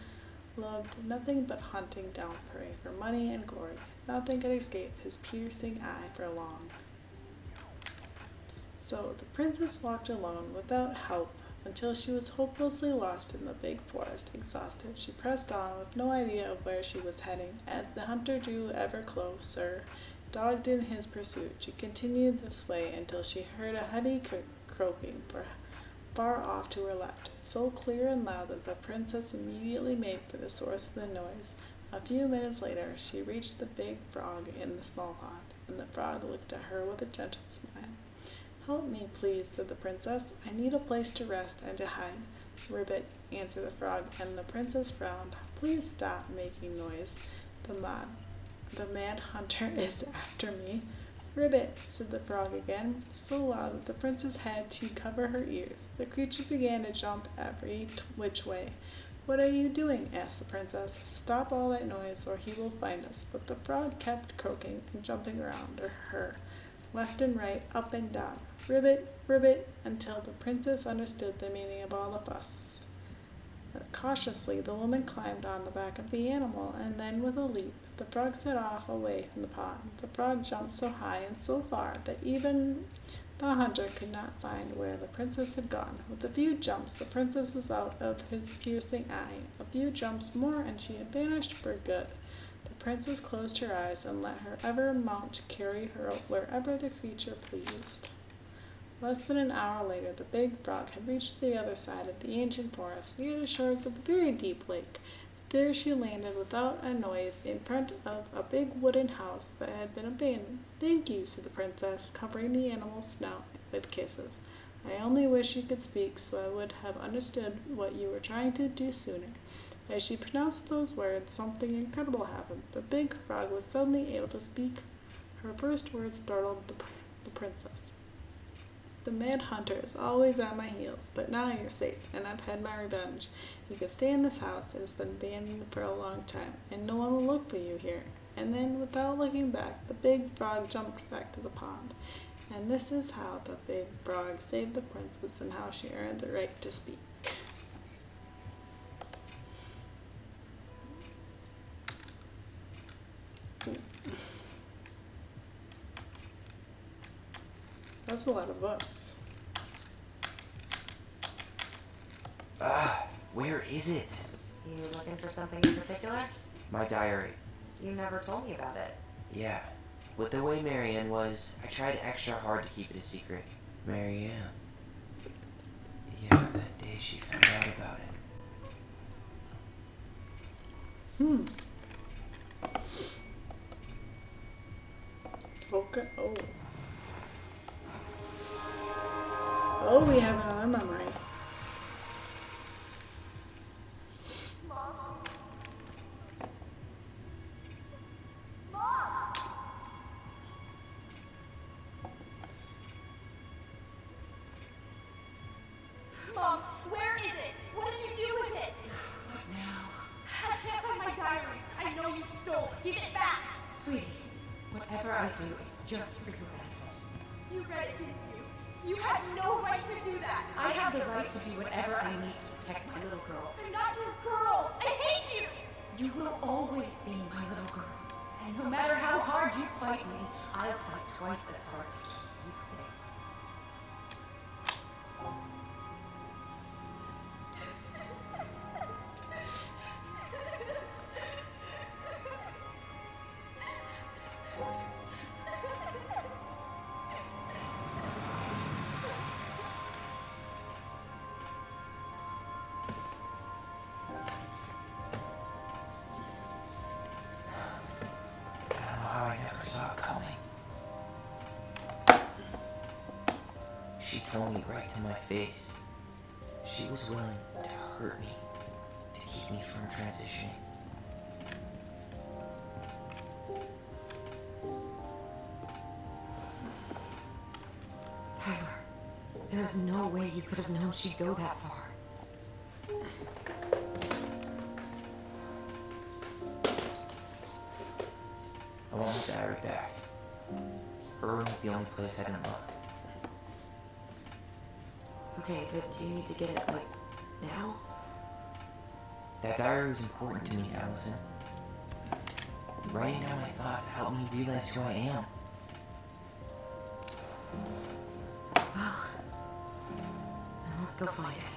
loved nothing but hunting down prey for money and glory. Nothing could escape his piercing eye for long. So the princess walked alone, without help, until she was hopelessly lost in the big forest. Exhausted, she pressed on, with no idea of where she was heading. As the hunter drew ever closer, dogged in his pursuit, she continued this way until she heard a heady croaking far off to her left, so clear and loud that the princess immediately made for the source of the noise. A few minutes later, she reached the big frog in the small pond, and the frog looked at her with a gentle smile. Help me, please, said the princess. I need a place to rest and to hide. Ribbit, answered the frog, and the princess frowned. Please stop making noise. The mad hunter is after me. Ribbit, said the frog again, so loud that the princess had to cover her ears. The creature began to jump every which way. What are you doing? Asked the princess. Stop all that noise, or he will find us. But the frog kept croaking and jumping around her, left and right, up and down. Ribbit, ribbit, until the princess understood the meaning of all the fuss. Cautiously, the woman climbed on the back of the animal, and then with a leap, the frog set off away from the pond. The frog jumped so high and so far that even the hunter could not find where the princess had gone. With a few jumps, the princess was out of his piercing eye. A few jumps more, and she had vanished for good. The princess closed her eyes and let her ever mount carry her wherever the creature pleased. Less than an hour later, the big frog had reached the other side of the ancient forest, near the shores of a very deep lake. There she landed without a noise in front of a big wooden house that had been abandoned. Thank you, said the princess, covering the animal's snout with kisses. I only wish you could speak, so I would have understood what you were trying to do sooner. As she pronounced those words, something incredible happened. The big frog was suddenly able to speak. Her first words startled the princess. The mad hunter is always on my heels, but now you're safe, and I've had my revenge. You can stay in this house. It has been abandoned for a long time, and no one will look for you here. And then, without looking back, the big frog jumped back to the pond. And this is how the big frog saved the princess and how she earned the right to speak. That's a lot of books. Where is it? You looking for something in particular? My diary. You never told me about it. Yeah. With the way Marianne was, I tried extra hard to keep it a secret. Marianne. Yeah, that day she found out about it. Okay. Oh, we have another memory. Mom, where is it? What did you do with it? What now? I can't find my diary. I know you stole it. Give it back. Sweetie, whatever I do, it's just for your benefit. You read it, didn't you? You had no right to do that. I have the right to do whatever I need to protect my little girl. I'm not your girl. I hate you. You will always be my little girl. And no matter how hard you fight me, I'll fight twice as hard to keep you safe. I never saw it coming. She told me right to my face. She was willing to hurt me, to keep me from transitioning. Tyler, there's no way you could have known she'd go that far. I want my diary back. Her room is the only place I didn't look. Okay, but do you need to get it, like, now? That diary was important to me, Allison. Writing down my thoughts helped me realize who I am. Well, then let's go find it.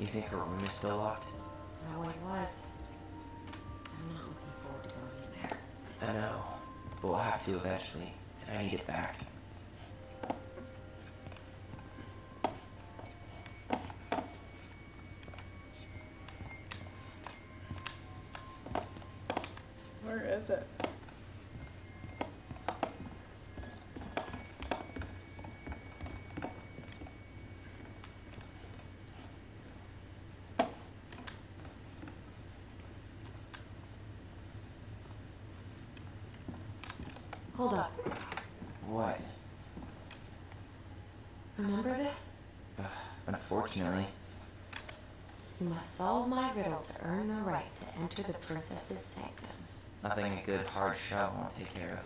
You think her room is still locked? It always was. I'm not looking forward to going in there. I know, but we'll have to eventually, and I need it back. is it? Hold up. What? Remember this? Unfortunately. You must solve my riddle to earn the right to enter the princess's sanctum. Nothing a good hard shell won't take care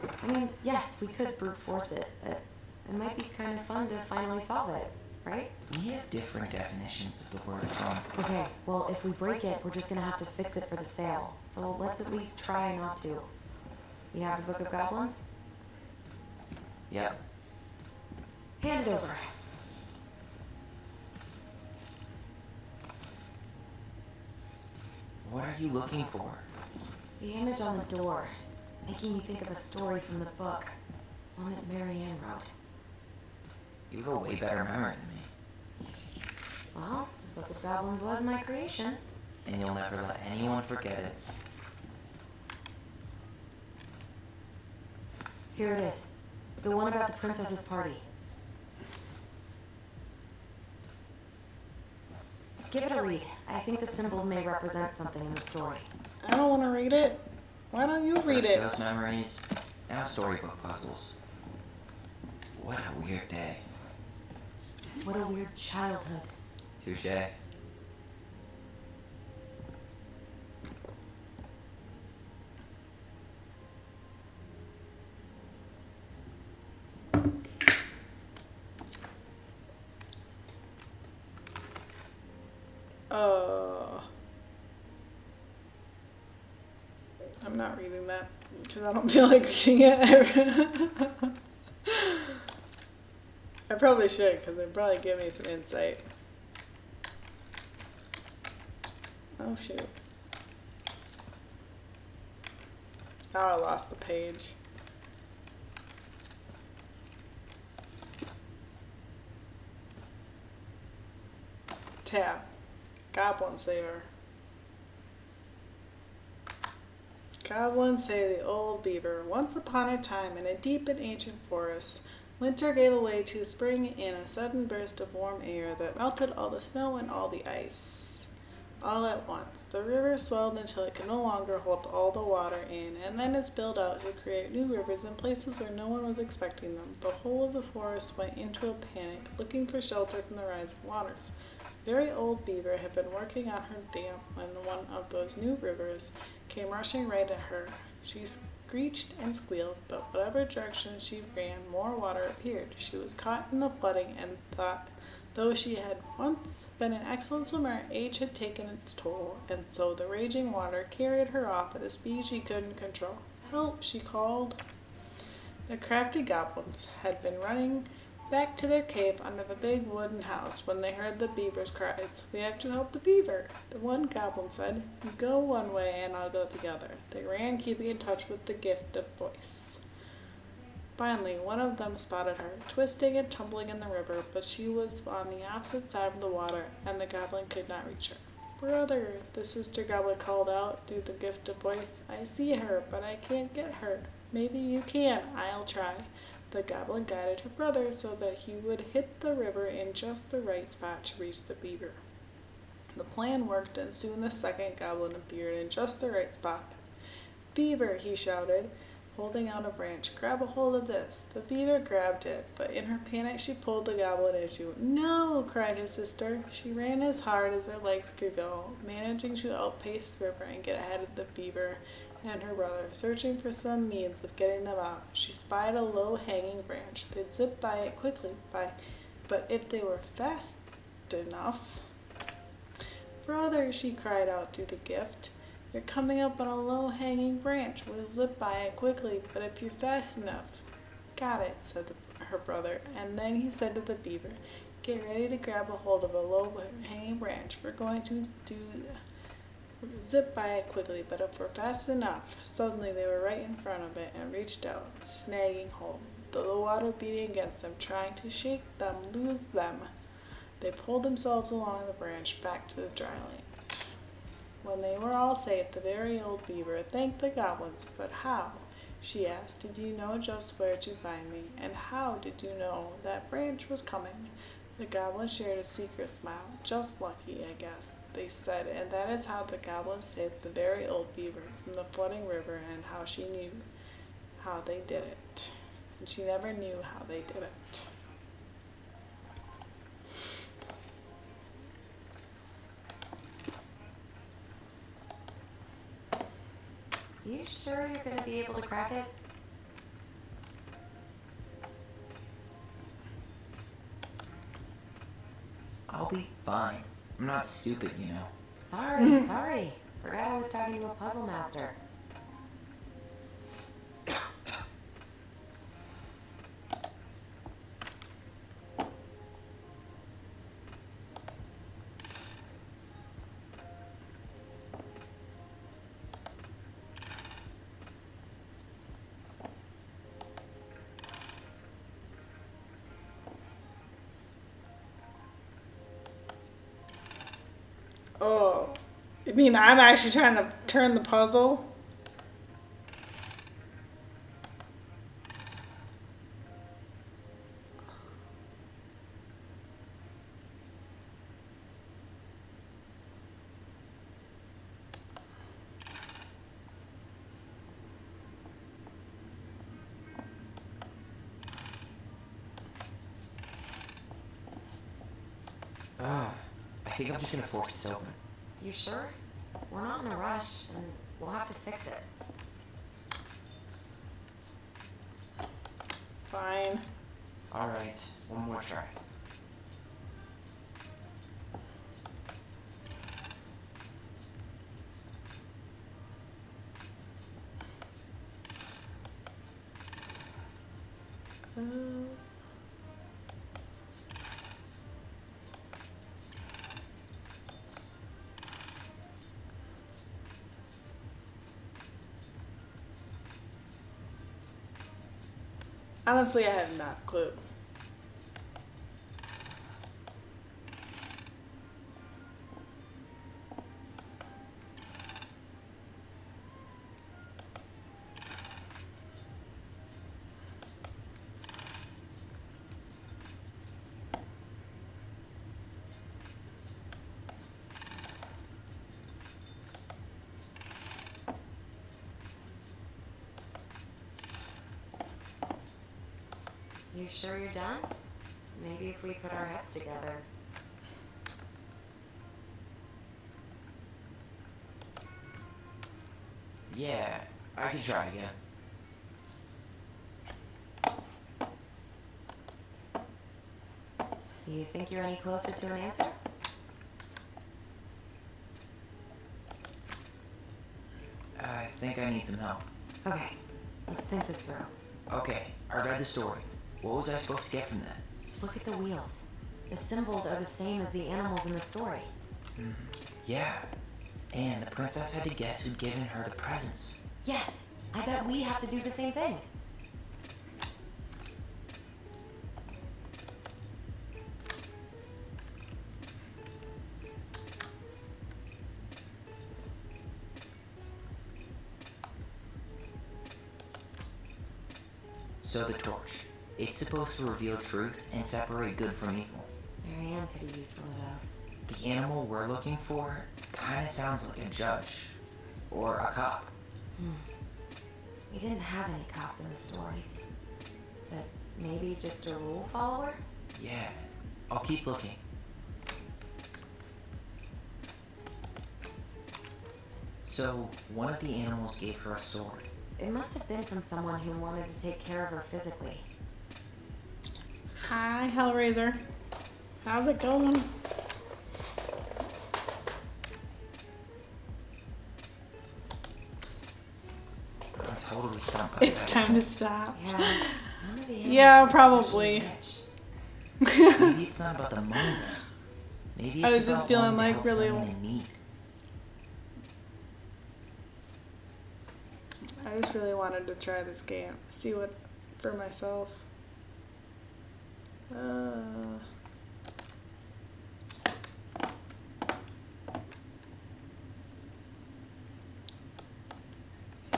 of. I mean, yes, we could brute force it, but it might be kind of fun to finally solve it, right? We have different definitions of the word fun. Okay, well, if we break it, we're just gonna have to fix it for the sale. So let's at least try not to. You have the Book of Goblins? Yep. Hand it over. What are you looking for? The image on the door. It's making me think of a story from the book. One that Marianne wrote. You have a way better memory than me. Well, the Book of Goblins was my creation. And you'll never let anyone forget it. Here it is. The one about the princess's party. Give it a read. I think the symbols may represent something in the story. I don't want to read it. Why don't you read it? Those memories, now storybook puzzles. What a weird day. What a weird childhood. Touche. I'm not reading that because I don't feel like reading it. I probably should because it'd probably give me some insight. Oh shoot. Now I lost the page. Tab. Goblin Saver. Goblins say the old beaver. Once upon a time, in a deep and ancient forest, winter gave way to spring in a sudden burst of warm air that melted all the snow and all the ice. All at once, the river swelled until it could no longer hold all the water in, and then it spilled out to create new rivers in places where no one was expecting them. The whole of the forest went into a panic, looking for shelter from the rising waters. The very old beaver had been working on her dam when one of those new rivers came rushing right at her. She screeched and squealed, but whatever direction she ran, more water appeared. She was caught in the flooding and thought, though she had once been an excellent swimmer, age had taken its toll, and so the raging water carried her off at a speed she couldn't control. Help, she called. The crafty goblins had been running back to their cave under the big wooden house when they heard the beaver's cries. We have to help the beaver, the one goblin said. You go one way and I'll go the other. They ran, keeping in touch with the gift of voice. Finally, one of them spotted her, twisting and tumbling in the river, but she was on the opposite side of the water, and the goblin could not reach her. Brother, the sister goblin called out through the gift of voice. I see her, but I can't get her. Maybe you can. I'll try. The goblin guided her brother so that he would hit the river in just the right spot to reach the beaver. The plan worked, and soon the second goblin appeared in just the right spot. Beaver, he shouted, holding out a branch. Grab a hold of this. The beaver grabbed it, but in her panic she pulled the goblin into. No, cried his sister. She ran as hard as her legs could go, managing to outpace the river and get ahead of the beaver and her brother, searching for some means of getting them out. She spied a low-hanging branch. They'd zip by it quickly, but if they were fast enough... Brother, she cried out through the gift. You're coming up on a low-hanging branch. We'll zip by it quickly, but if you're fast enough... Got it, said her brother, and then he said to the beaver, get ready to grab a hold of a low-hanging branch. We're going to zip by it quickly, but if we're fast enough... Suddenly they were right in front of it and reached out, snagging hold, the water beating against them, trying to shake them, lose them. They pulled themselves along the branch back to the dry land. When they were all safe, the very old beaver thanked the goblins. But how? She asked. Did you know just where to find me? And how did you know that Branch was coming? The goblins shared a secret smile. Just lucky, I guess, they said, and that is how the goblins saved the very old beaver from the flooding river, and how she knew how they did it. And she never knew how they did it. You sure you're gonna be able to crack it? I'll be fine. I'm not stupid, you know. Sorry. Forgot I was talking to a puzzle master. Oh, I mean, I'm actually trying to turn the puzzle. I think I'm just gonna force this open. You sure? We're not in a rush, and we'll have to fix it. Fine. Alright, one more try. Honestly, I have not a clue. You sure you're done? Maybe if we put our heads together. Yeah, I can try again. You think you're any closer to an answer? I think I need some help. Okay, let's think this through. Okay, I read the story. What was I supposed to get from that? Look at the wheels. The symbols are the same as the animals in the story. Yeah, and the princess had to guess who'd given her the presents. Yes, I bet we have to do the same thing. So the torch. It's supposed to reveal truth and separate good from evil. Marianne could have used one of those. The animal we're looking for kind of sounds like a judge. Or a cop. We didn't have any cops in the stories. But maybe just a rule follower? Yeah, I'll keep looking. So, one of the animals gave her a sword. It must have been from someone who wanted to take care of her physically. Hi, Hellraiser. How's it going? I'm totally stumped by It's that. time to stop. Yeah, none of the animals Yeah, were probably. especially rich. Maybe it's not about the money. Maybe I it's was just about feeling wanting to like help really- someone in need. I just really wanted to try this game. See what for myself.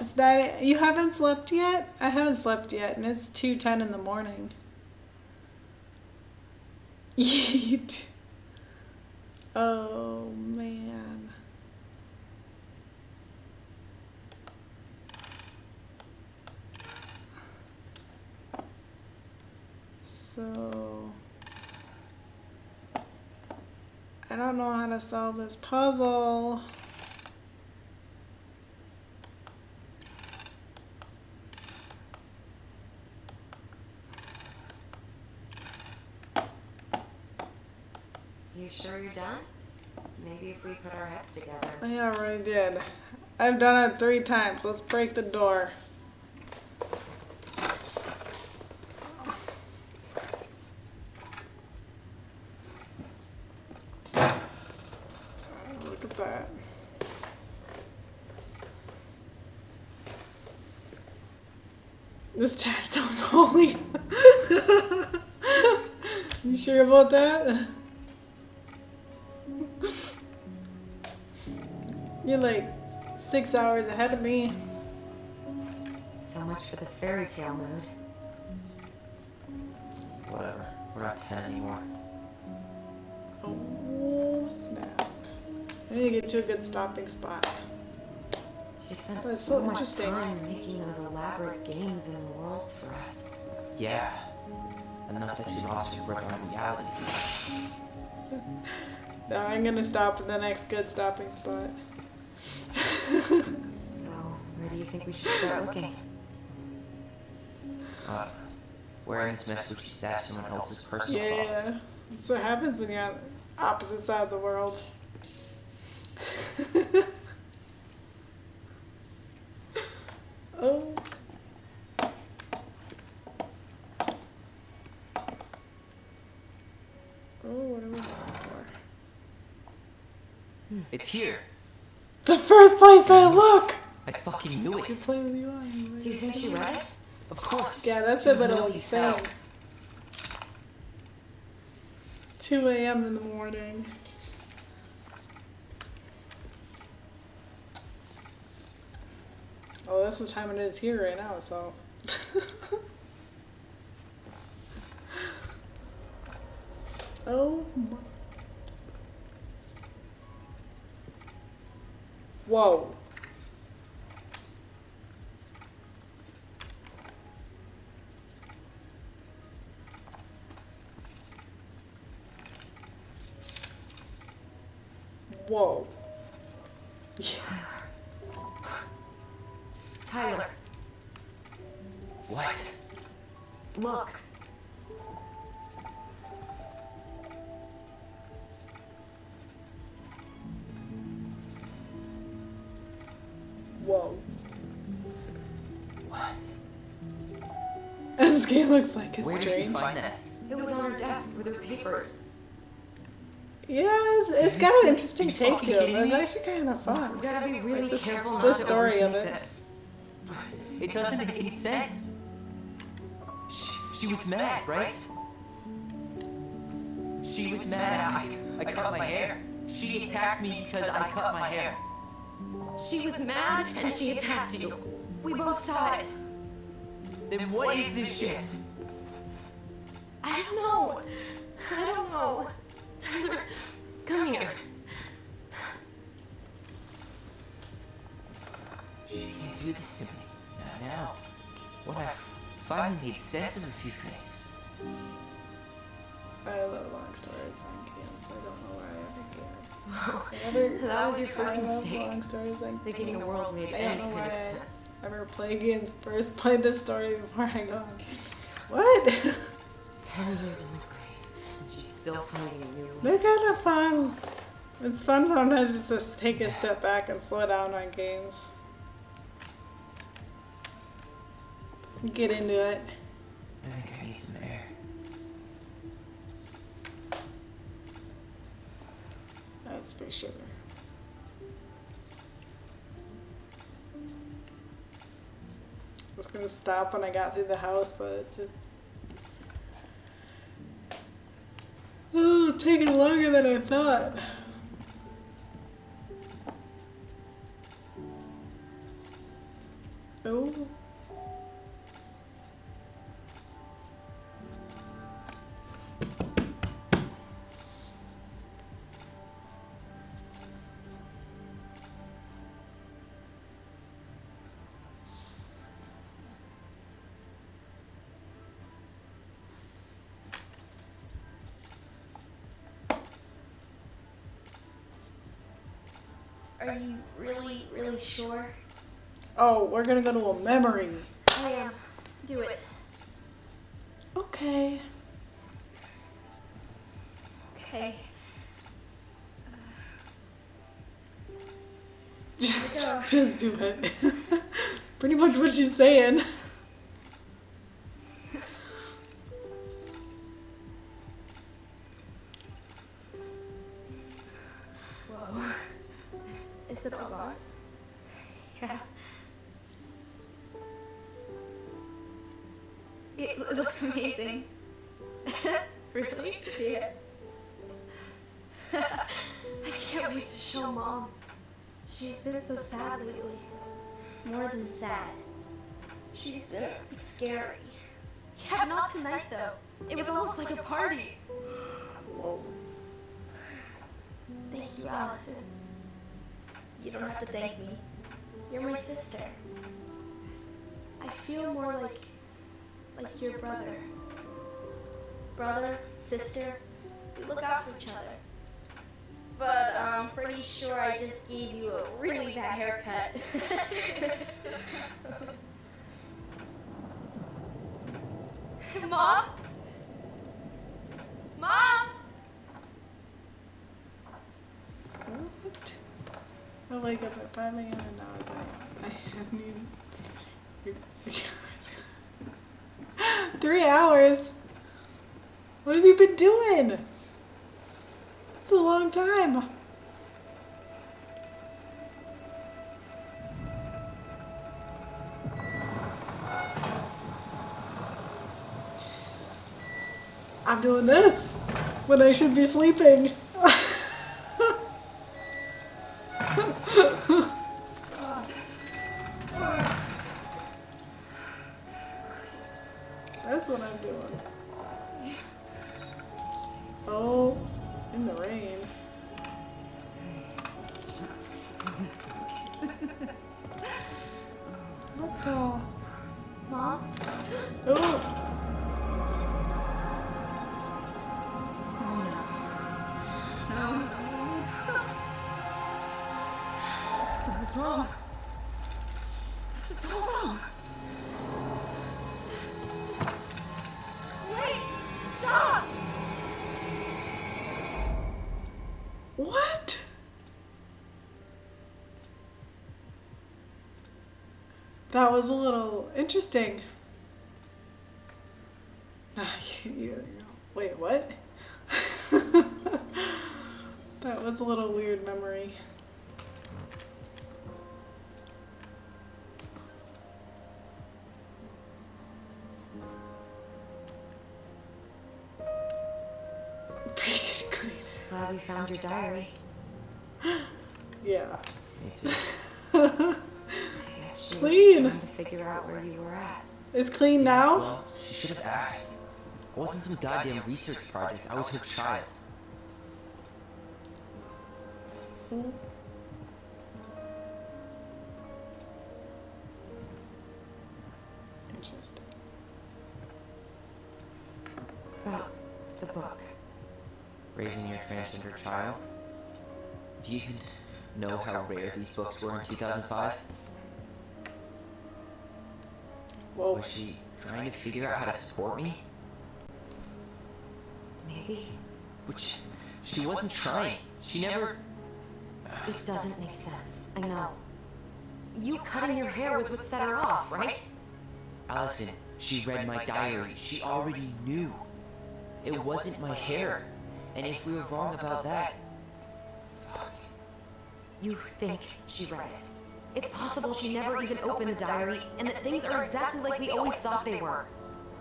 It's that you haven't slept yet? I haven't slept yet, and it's 2:10 in the morning. Yeet. Oh man. So I don't know how to solve this puzzle. You sure you're done? Maybe if we put our heads together. I already did. I've done it 3 times. Let's break the door. Look at that. This tab sounds holy. You sure about that? You're like 6 hours ahead of me. So much for the fairy tale mood. Whatever. We're not 10 anymore. Oh, snap. I need to get you a good stopping spot. She spent But it's so so much interesting. time making those elaborate games and worlds for us. Yeah. Enough that she lost her grip on reality. Now I'm gonna stop at the next good stopping spot. So, where do you think we should start looking? Where in this mess would she stash someone else's personal Yeah, thoughts? that's what happens when you're on the opposite side of the world. Oh. Oh, what are we looking for? It's here. The first place I look! I fucking knew I it. play with you on. Do you think she read it? Of course. Yeah, that's She a was bit Millie's insane. pal. 2 a.m. in the morning. Oh, that's the time it is here right now, so. Oh my. Whoa. Whoa. Tyler, What? look. Whoa. What? This game looks like it's Where did you strange. find that? It was on her desk with her papers. Yeah, it's got an interesting Are you take fucking to it. kidding It's me? actually kind of fun. We gotta be really This- careful not the to story of overthink it. this. It doesn't make any sense. She was mad, right? She was mad I cut my hair. She attacked me because I cut my hair. She was mad and she attacked you. We both saw it. Then what is this shit? I don't know. I don't know. Tyler, come here. She can't do this to me. Not now. When I've finally made sense of a few things. I love long stories on games. I don't know why I ever That was your I first love mistake. long stories on Thinking a games. world made I any don't know kind of why sense. I ever play games first. Play this story before I go on. What? 10 years in the grave, and she's still finding new They're ones. kind of fun. It's fun sometimes just to take a step back and slow down on games. Get into it. I think I need some air. That's for sure. I was gonna stop when I got through the house, but it's just taking longer than I thought. Ooh. Are you really, really sure? Oh, we're gonna go to a memory. I am. Do it. Okay. Okay. Just do it. Pretty much what she's saying. Whoa. Is it a lot? Yeah. It looks amazing. Really? Yeah. I can't wait to show Mom. She's been so sad lately. More than sad. She's been scary. Yeah, not tonight though. It was almost like a party. Whoa. Thank you, Allison. You don't have to thank me. You're my sister. I feel more like your brother. Brother, sister, we look out for each other. But I'm pretty sure I just gave you a really bad haircut. Mom? Mom? What? I wake up at 5 a.m. and I was like, I haven't even... 3 hours? What have you been doing? That's a long time. I'm doing this when I should be sleeping. That's what I'm doing. Oh, in the rain. What the? Mom? Oh, No. This is wrong. This is so wrong. Wait! Stop! what? That was a little interesting. Wait, what? That was a little weird memory. Pretty clean. Glad we found your diary. Yeah. Me too. I guess she Clean. was trying to figure out where you were at. It's clean now? Well, she should have asked. It wasn't some goddamn research project. I was her child. Interesting. About the book. Raising your transgender child? Do you even know how rare these books were in 2005? Whoa. Was she trying to figure out how to support me? Maybe. Which, she wasn't trying. She never... It doesn't make sense. I know. You cutting your hair was what set her off, right? Allison, she read my diary. She already knew. It wasn't my hair. And if we were wrong about that... Fuck. You think she read it. It's possible she never even opened the diary, and that things are exactly like we always thought they were.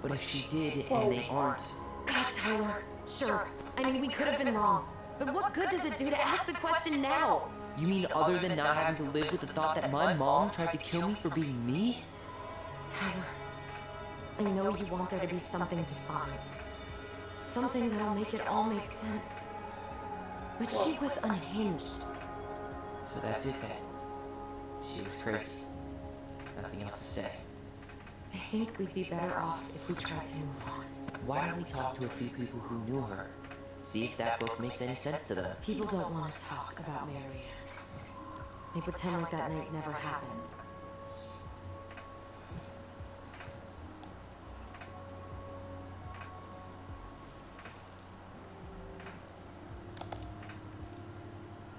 But if she did, and they aren't... God, Tyler. Sure. I mean, we could have been wrong. But what good does it do to ask the question now? You mean other than not having to live with the thought that my mom tried to kill me for being me? Tyler, I know you want there to be something to find. Something that'll make it all make sense. But she was unhinged. So that's it then. She was crazy. Nothing else to say. I think we'd be better off if we tried to move on. Why don't we talk to a few people who knew her? See if that book makes any sense to them. People don't want to talk about Marianne. They pretend like that night never happened.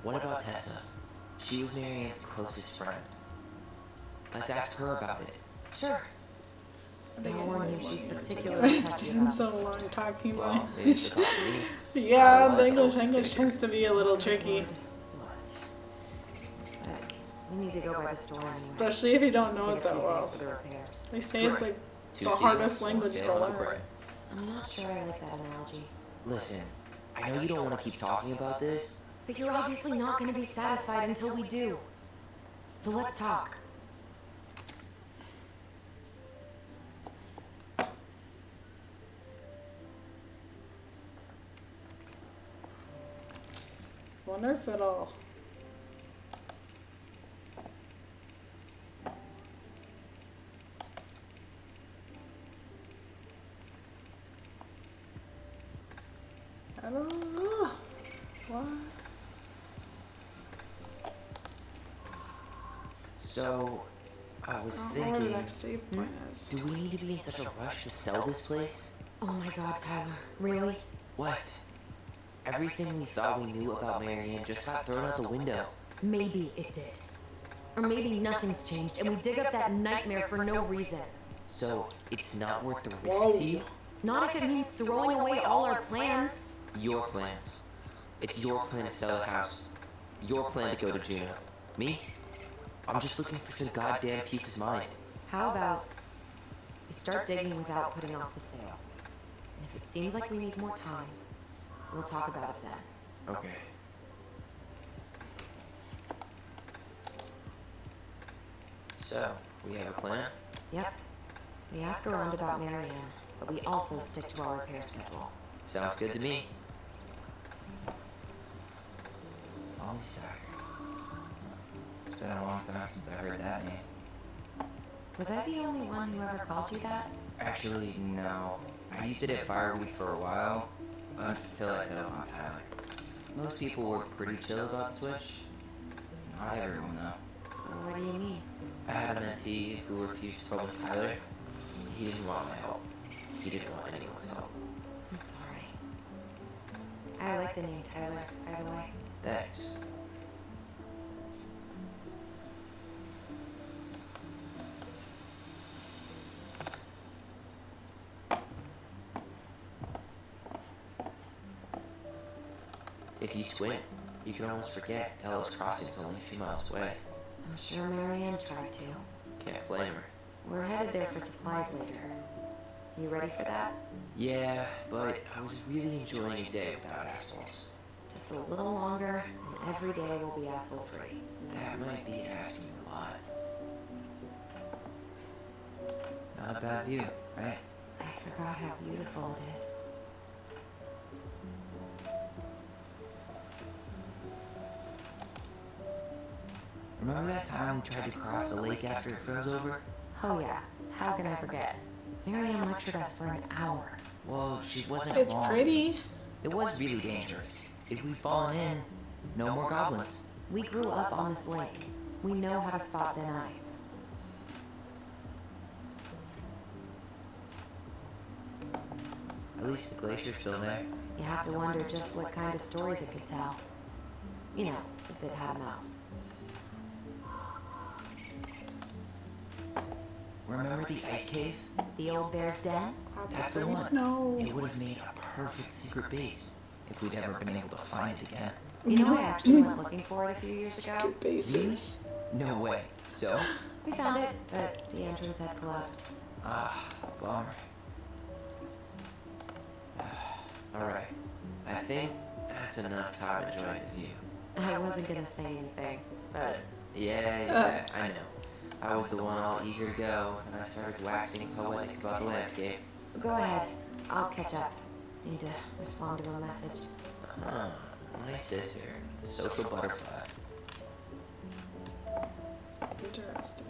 What about Tessa? She was Marianne's closest friend. Let's ask her about it. Sure. I think I'll warn you, she's I particularly touchy spend about so this. long talking about Well, maybe it's it. because of me. Yeah, the Otherwise, English tends to be a little tricky, Was. But we need to go by the story anyway. especially if you don't know Need it a that few well. days for the repairs. They say it's like Two the seagulls, hardest one language sail to on the learn. bread. I'm not sure I like that analogy. Listen, I know you don't want to keep talking about this. But you're obviously not going to be satisfied until we do. So let's talk. Wonder if it'll. I don't know. What? So, I was I don't know where the thinking, next save point is. do we need to be in such a rush to sell this place? Oh my god, Tyler. Really? What? Everything we thought we knew about Marianne just got thrown out the window. Maybe it did. Or maybe nothing's changed and we dig up that nightmare for no reason. So, it's not worth the risk Whoa. to you? Not if it means throwing away all our plans. Your plans. It's your plan to sell the house. Your plan to go to Juneau. Me? I'm just looking for some goddamn peace of mind. How about we start digging without putting off the sale? And if it seems like we need more time, we'll talk about it then. Okay. So, we have a plan? Yep. We ask around about Marianne, but we also stick to our repair schedule. Sounds good to me. Always tired. It's been a long time since I heard that name. Was I the only one who ever called you that? Actually, no. I used it at Fireweek for a while, until I settled on Tyler. Most people were pretty chill about the switch. Not everyone, though. What do you mean? I had a mentee who refused to call me Tyler. He didn't want my help. He didn't want anyone's help. I'm sorry. I like the name Tyler, by the way. Thanks. If you squint, you can almost forget Delos Crossing's only a few miles away. I'm sure Marianne tried to. Can't blame her. We're headed there for supplies later. You ready for that? Yeah, but I was really enjoying a day without assholes. Just a little longer, and every day will be asshole free. That might be asking a lot. Not a bad view, right? I forgot how beautiful it is. Remember that time we tried to cross the lake after it froze over? Oh yeah, how can I forget? Marianne lectured us for an hour. Well, she wasn't It's wrong. pretty. It was really dangerous. If we'd fallen in, no more goblins. We grew up on this lake. We know how to spot thin ice. At least the glacier's still there. You have to wonder just what kind of stories it could tell. You know, if it had enough. Remember the ice cave? The old bear's den? That's the There one. was no. It would have made a perfect secret base if we'd ever been able to find it again. You know, I actually went looking for it a few years ago. Skip bases. No way. So? We found it, but the entrance had collapsed. Ah, bummer. Alright. I think that's enough time enjoying the view. I wasn't gonna say anything, but Yeah, I know. I was the one all eager to go, and I started waxing poetic about the landscape. Go ahead. I'll catch up. Need to respond to a message. Ah, my sister, the social butterfly. Interesting.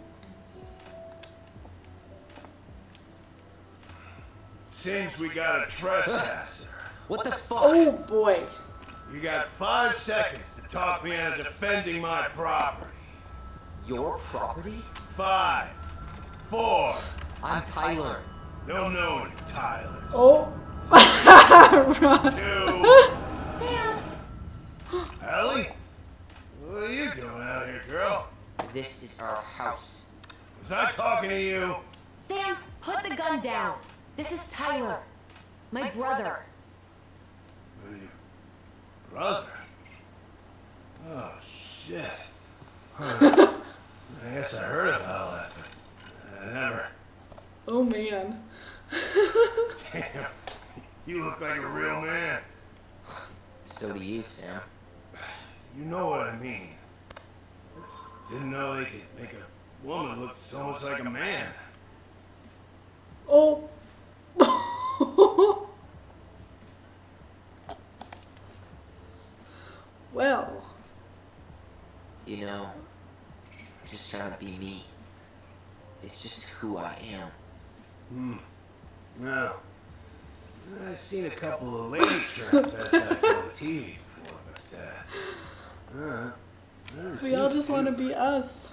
Seems we got a trespasser. What the fuck? Oh boy. You got 5 seconds to talk me into defending my property. Your property? 5, 4. I'm Tyler. Don't know any Tylers. Oh. 2. Sam! Ellie? What are you doing out here, girl? This is our house. Was I talking to you? Sam, put the gun down. This is Tyler. My brother. Brother? Oh, shit. Huh. I guess I heard about all that, but I never... Oh man. Damn. You look like a real man. So do you, Sam. You know what I mean. Just didn't know they could make a woman look so much like a man. Oh. Well. You know, just trying to be me. It's just who I am. Well, I've seen a couple of lady transvestites on the TV before, but, never We seen all just you. want to be us.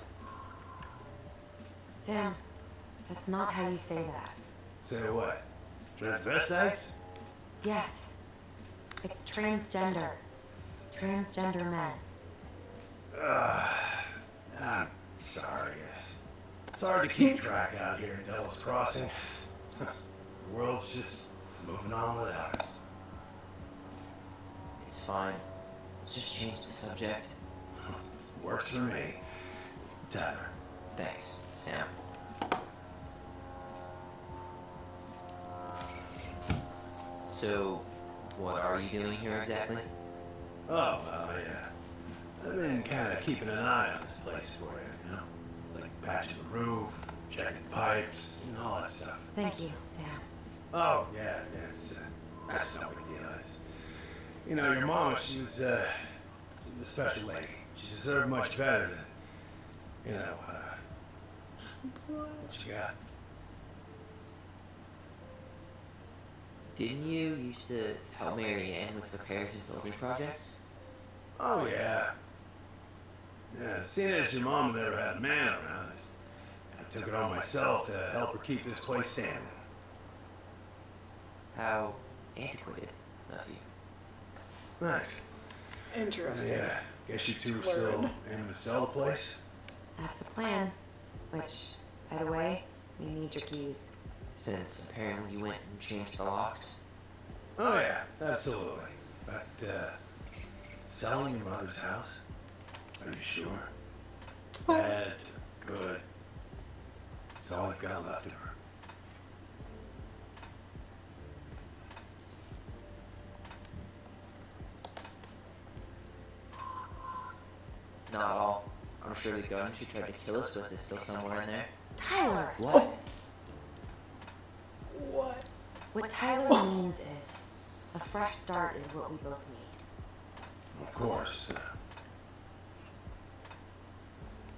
Sam, that's not how you say that. Say what? Transvestites? Yes. It's transgender. Transgender men. I'm sorry. It's hard to keep track out here in Devil's Crossing. The world's just moving on without us. It's fine. Let's just change the subject. Works for me. Tyler. Thanks, Sam. So, what are you doing here exactly? Oh, well, yeah. I've been kind of keeping an eye on this place for you, know? Like patching the roof, checking pipes, and all that stuff. Thank you, Sam. Oh, yeah, that's no big deal. You know, your mama, she was a special lady. She deserved much better than, what you got. Didn't you used to help Mary Ann with repairs and building projects? Oh, yeah. Yeah, seeing as your mama never had a man around, I took it on myself to help her keep this place standing. How antiquated of you. Nice. Interesting. Yeah, guess you two are still aiming to sell the place? That's the plan. Which, by the way, we need your keys. Since apparently you went and changed the locks. Oh, yeah, absolutely. But, selling your mother's house? Are you sure? Bad, good. It's all I've got left of her. Not all. I'm sure the gun she tried to kill us with is still somewhere in there. Tyler! What? What? What Tyler means is, a fresh start is what we both need. Of course.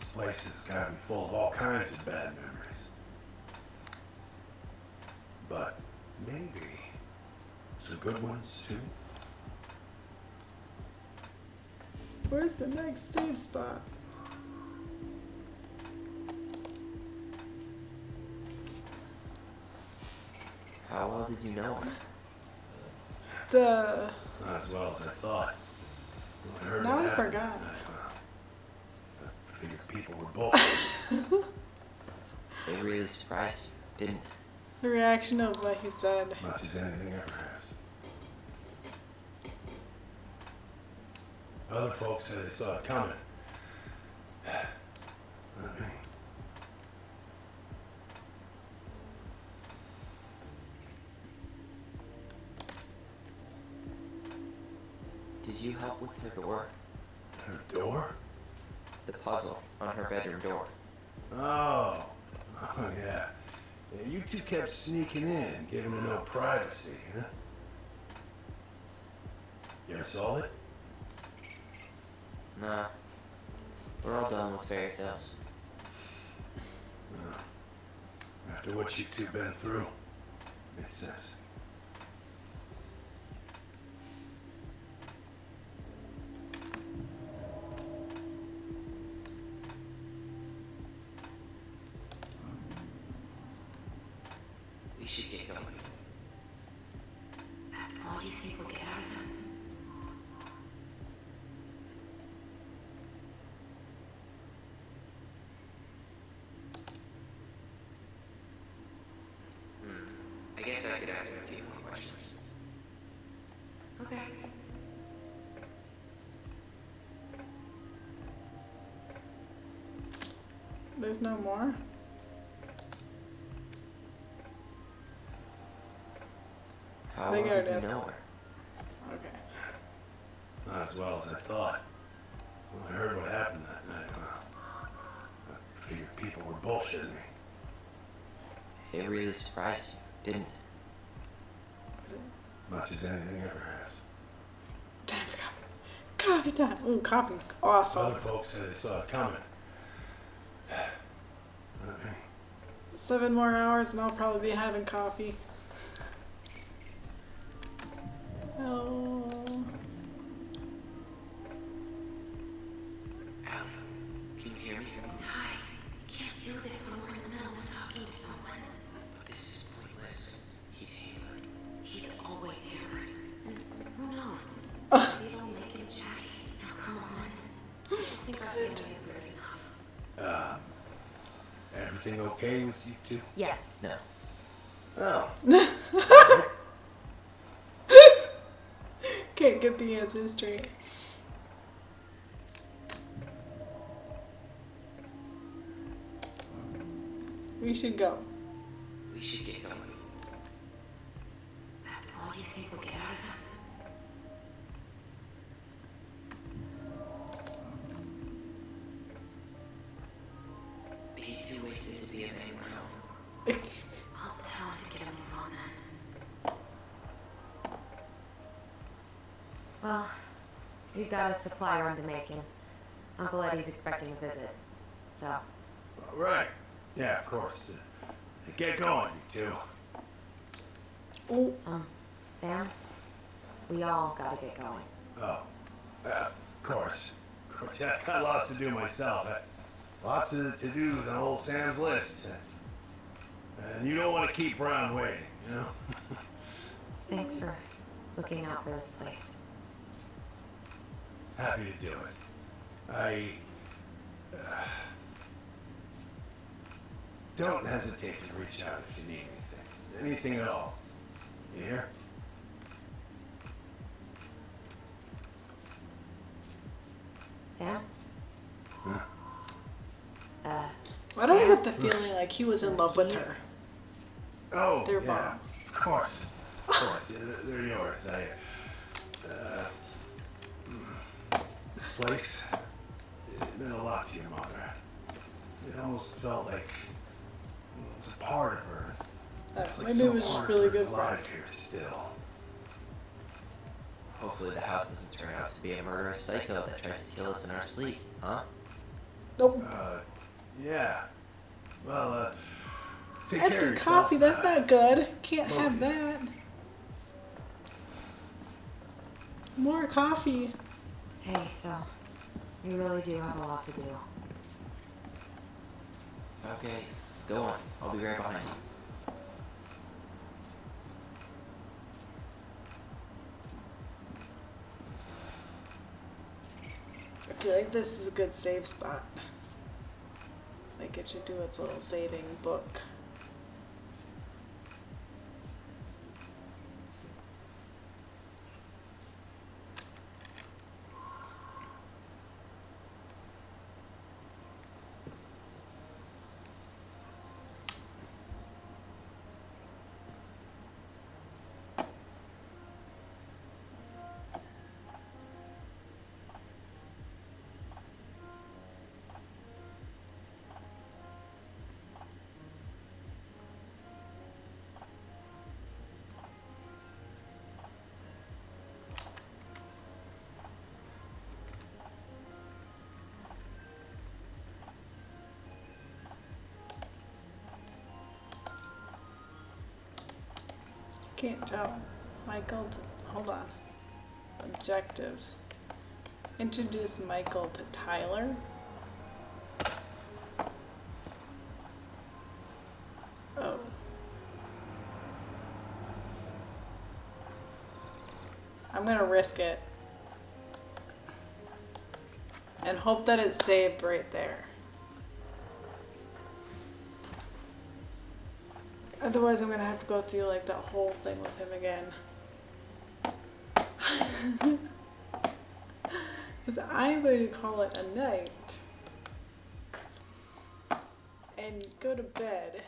This place has got to be full of all kinds of bad memories. But maybe some good ones, too. Where's the next stage spot? How well did you know her? Not as well as I thought. When I heard Now it I happen, forgot. I figured people were both. They really surprised you, didn't The reaction of what he said. Much as anything ever has. Other folks said they saw it coming. Not me. Did you help with her door? Her door? The puzzle on her bedroom door. Oh. Oh, yeah. Yeah, you two kept sneaking in, giving her no privacy, huh? You ever saw it? Nah. We're all done with fairy tales. No. After what you two been through, makes sense. We should get going. That's all you think we'll get out of him? I guess I could ask him a few more questions. Okay. There's no more? How They well got did you it. know her? Okay. Not as well as I thought. When I heard what happened that night, well, I figured people were bullshitting me. It really surprised you, didn't it? Much as anything ever has. Time for coffee. Coffee time. Ooh, coffee's awesome. Other folks said they saw it coming. Not me. 7 more hours and I'll probably be having coffee. Oh. Allie, can you hear me? Ty, you can't do this when we're in the middle of talking to someone. But this is pointless. He's hammered. He's always hammered. And who knows? Maybe it'll make him chatty. Now come on. I think our family is weird enough. Everything okay with you two? Yes. No. Oh. Can't get the answer straight. We should go. We should get going. That's all you think we'll get out of him? He's too wasted to be of anyone else. I'll tell him to get a move on then. Well, we've got a supply run to make, and Uncle Eddie's expecting a visit. So, All right. Yeah, of course. Get going, you two. Oh, Sam, we all gotta get going. Oh. Of course. Of course, yeah, I got lots to do myself. Lots of to-dos on old Sam's list. And you don't want to keep Brown waiting, you know? Thanks for looking out for this place. Happy to do it. Don't hesitate to reach out if you need anything. Anything at all. You hear? Sam? Huh? why do I get the feeling like he was in love with her? Oh, They're yeah. bomb. Of course. Of course. Yeah, they're yours. This place, it meant a lot to your mother. It almost felt like it was a part of her. It's like Maybe it some was just part really of her is good for her. alive here still. Hopefully the house doesn't turn out to be a murderous psycho that tries to kill us in our sleep, huh? Nope. Yeah. Well, take care of Empty yourself. coffee, that's not good. Can't both have of you. that. More coffee. Hey, so, we really do have a lot to do. Okay, go on. I'll be right behind you. I feel like this is a good save spot. Like it should do its little saving book. can't tell. Michael, hold on. Objectives. Introduce Michael to Tyler. Oh. I'm gonna risk it. And hope that it's saved right there. Otherwise I'm gonna have to go through like that whole thing with him again. Because I'm going to call it a night. And go to bed.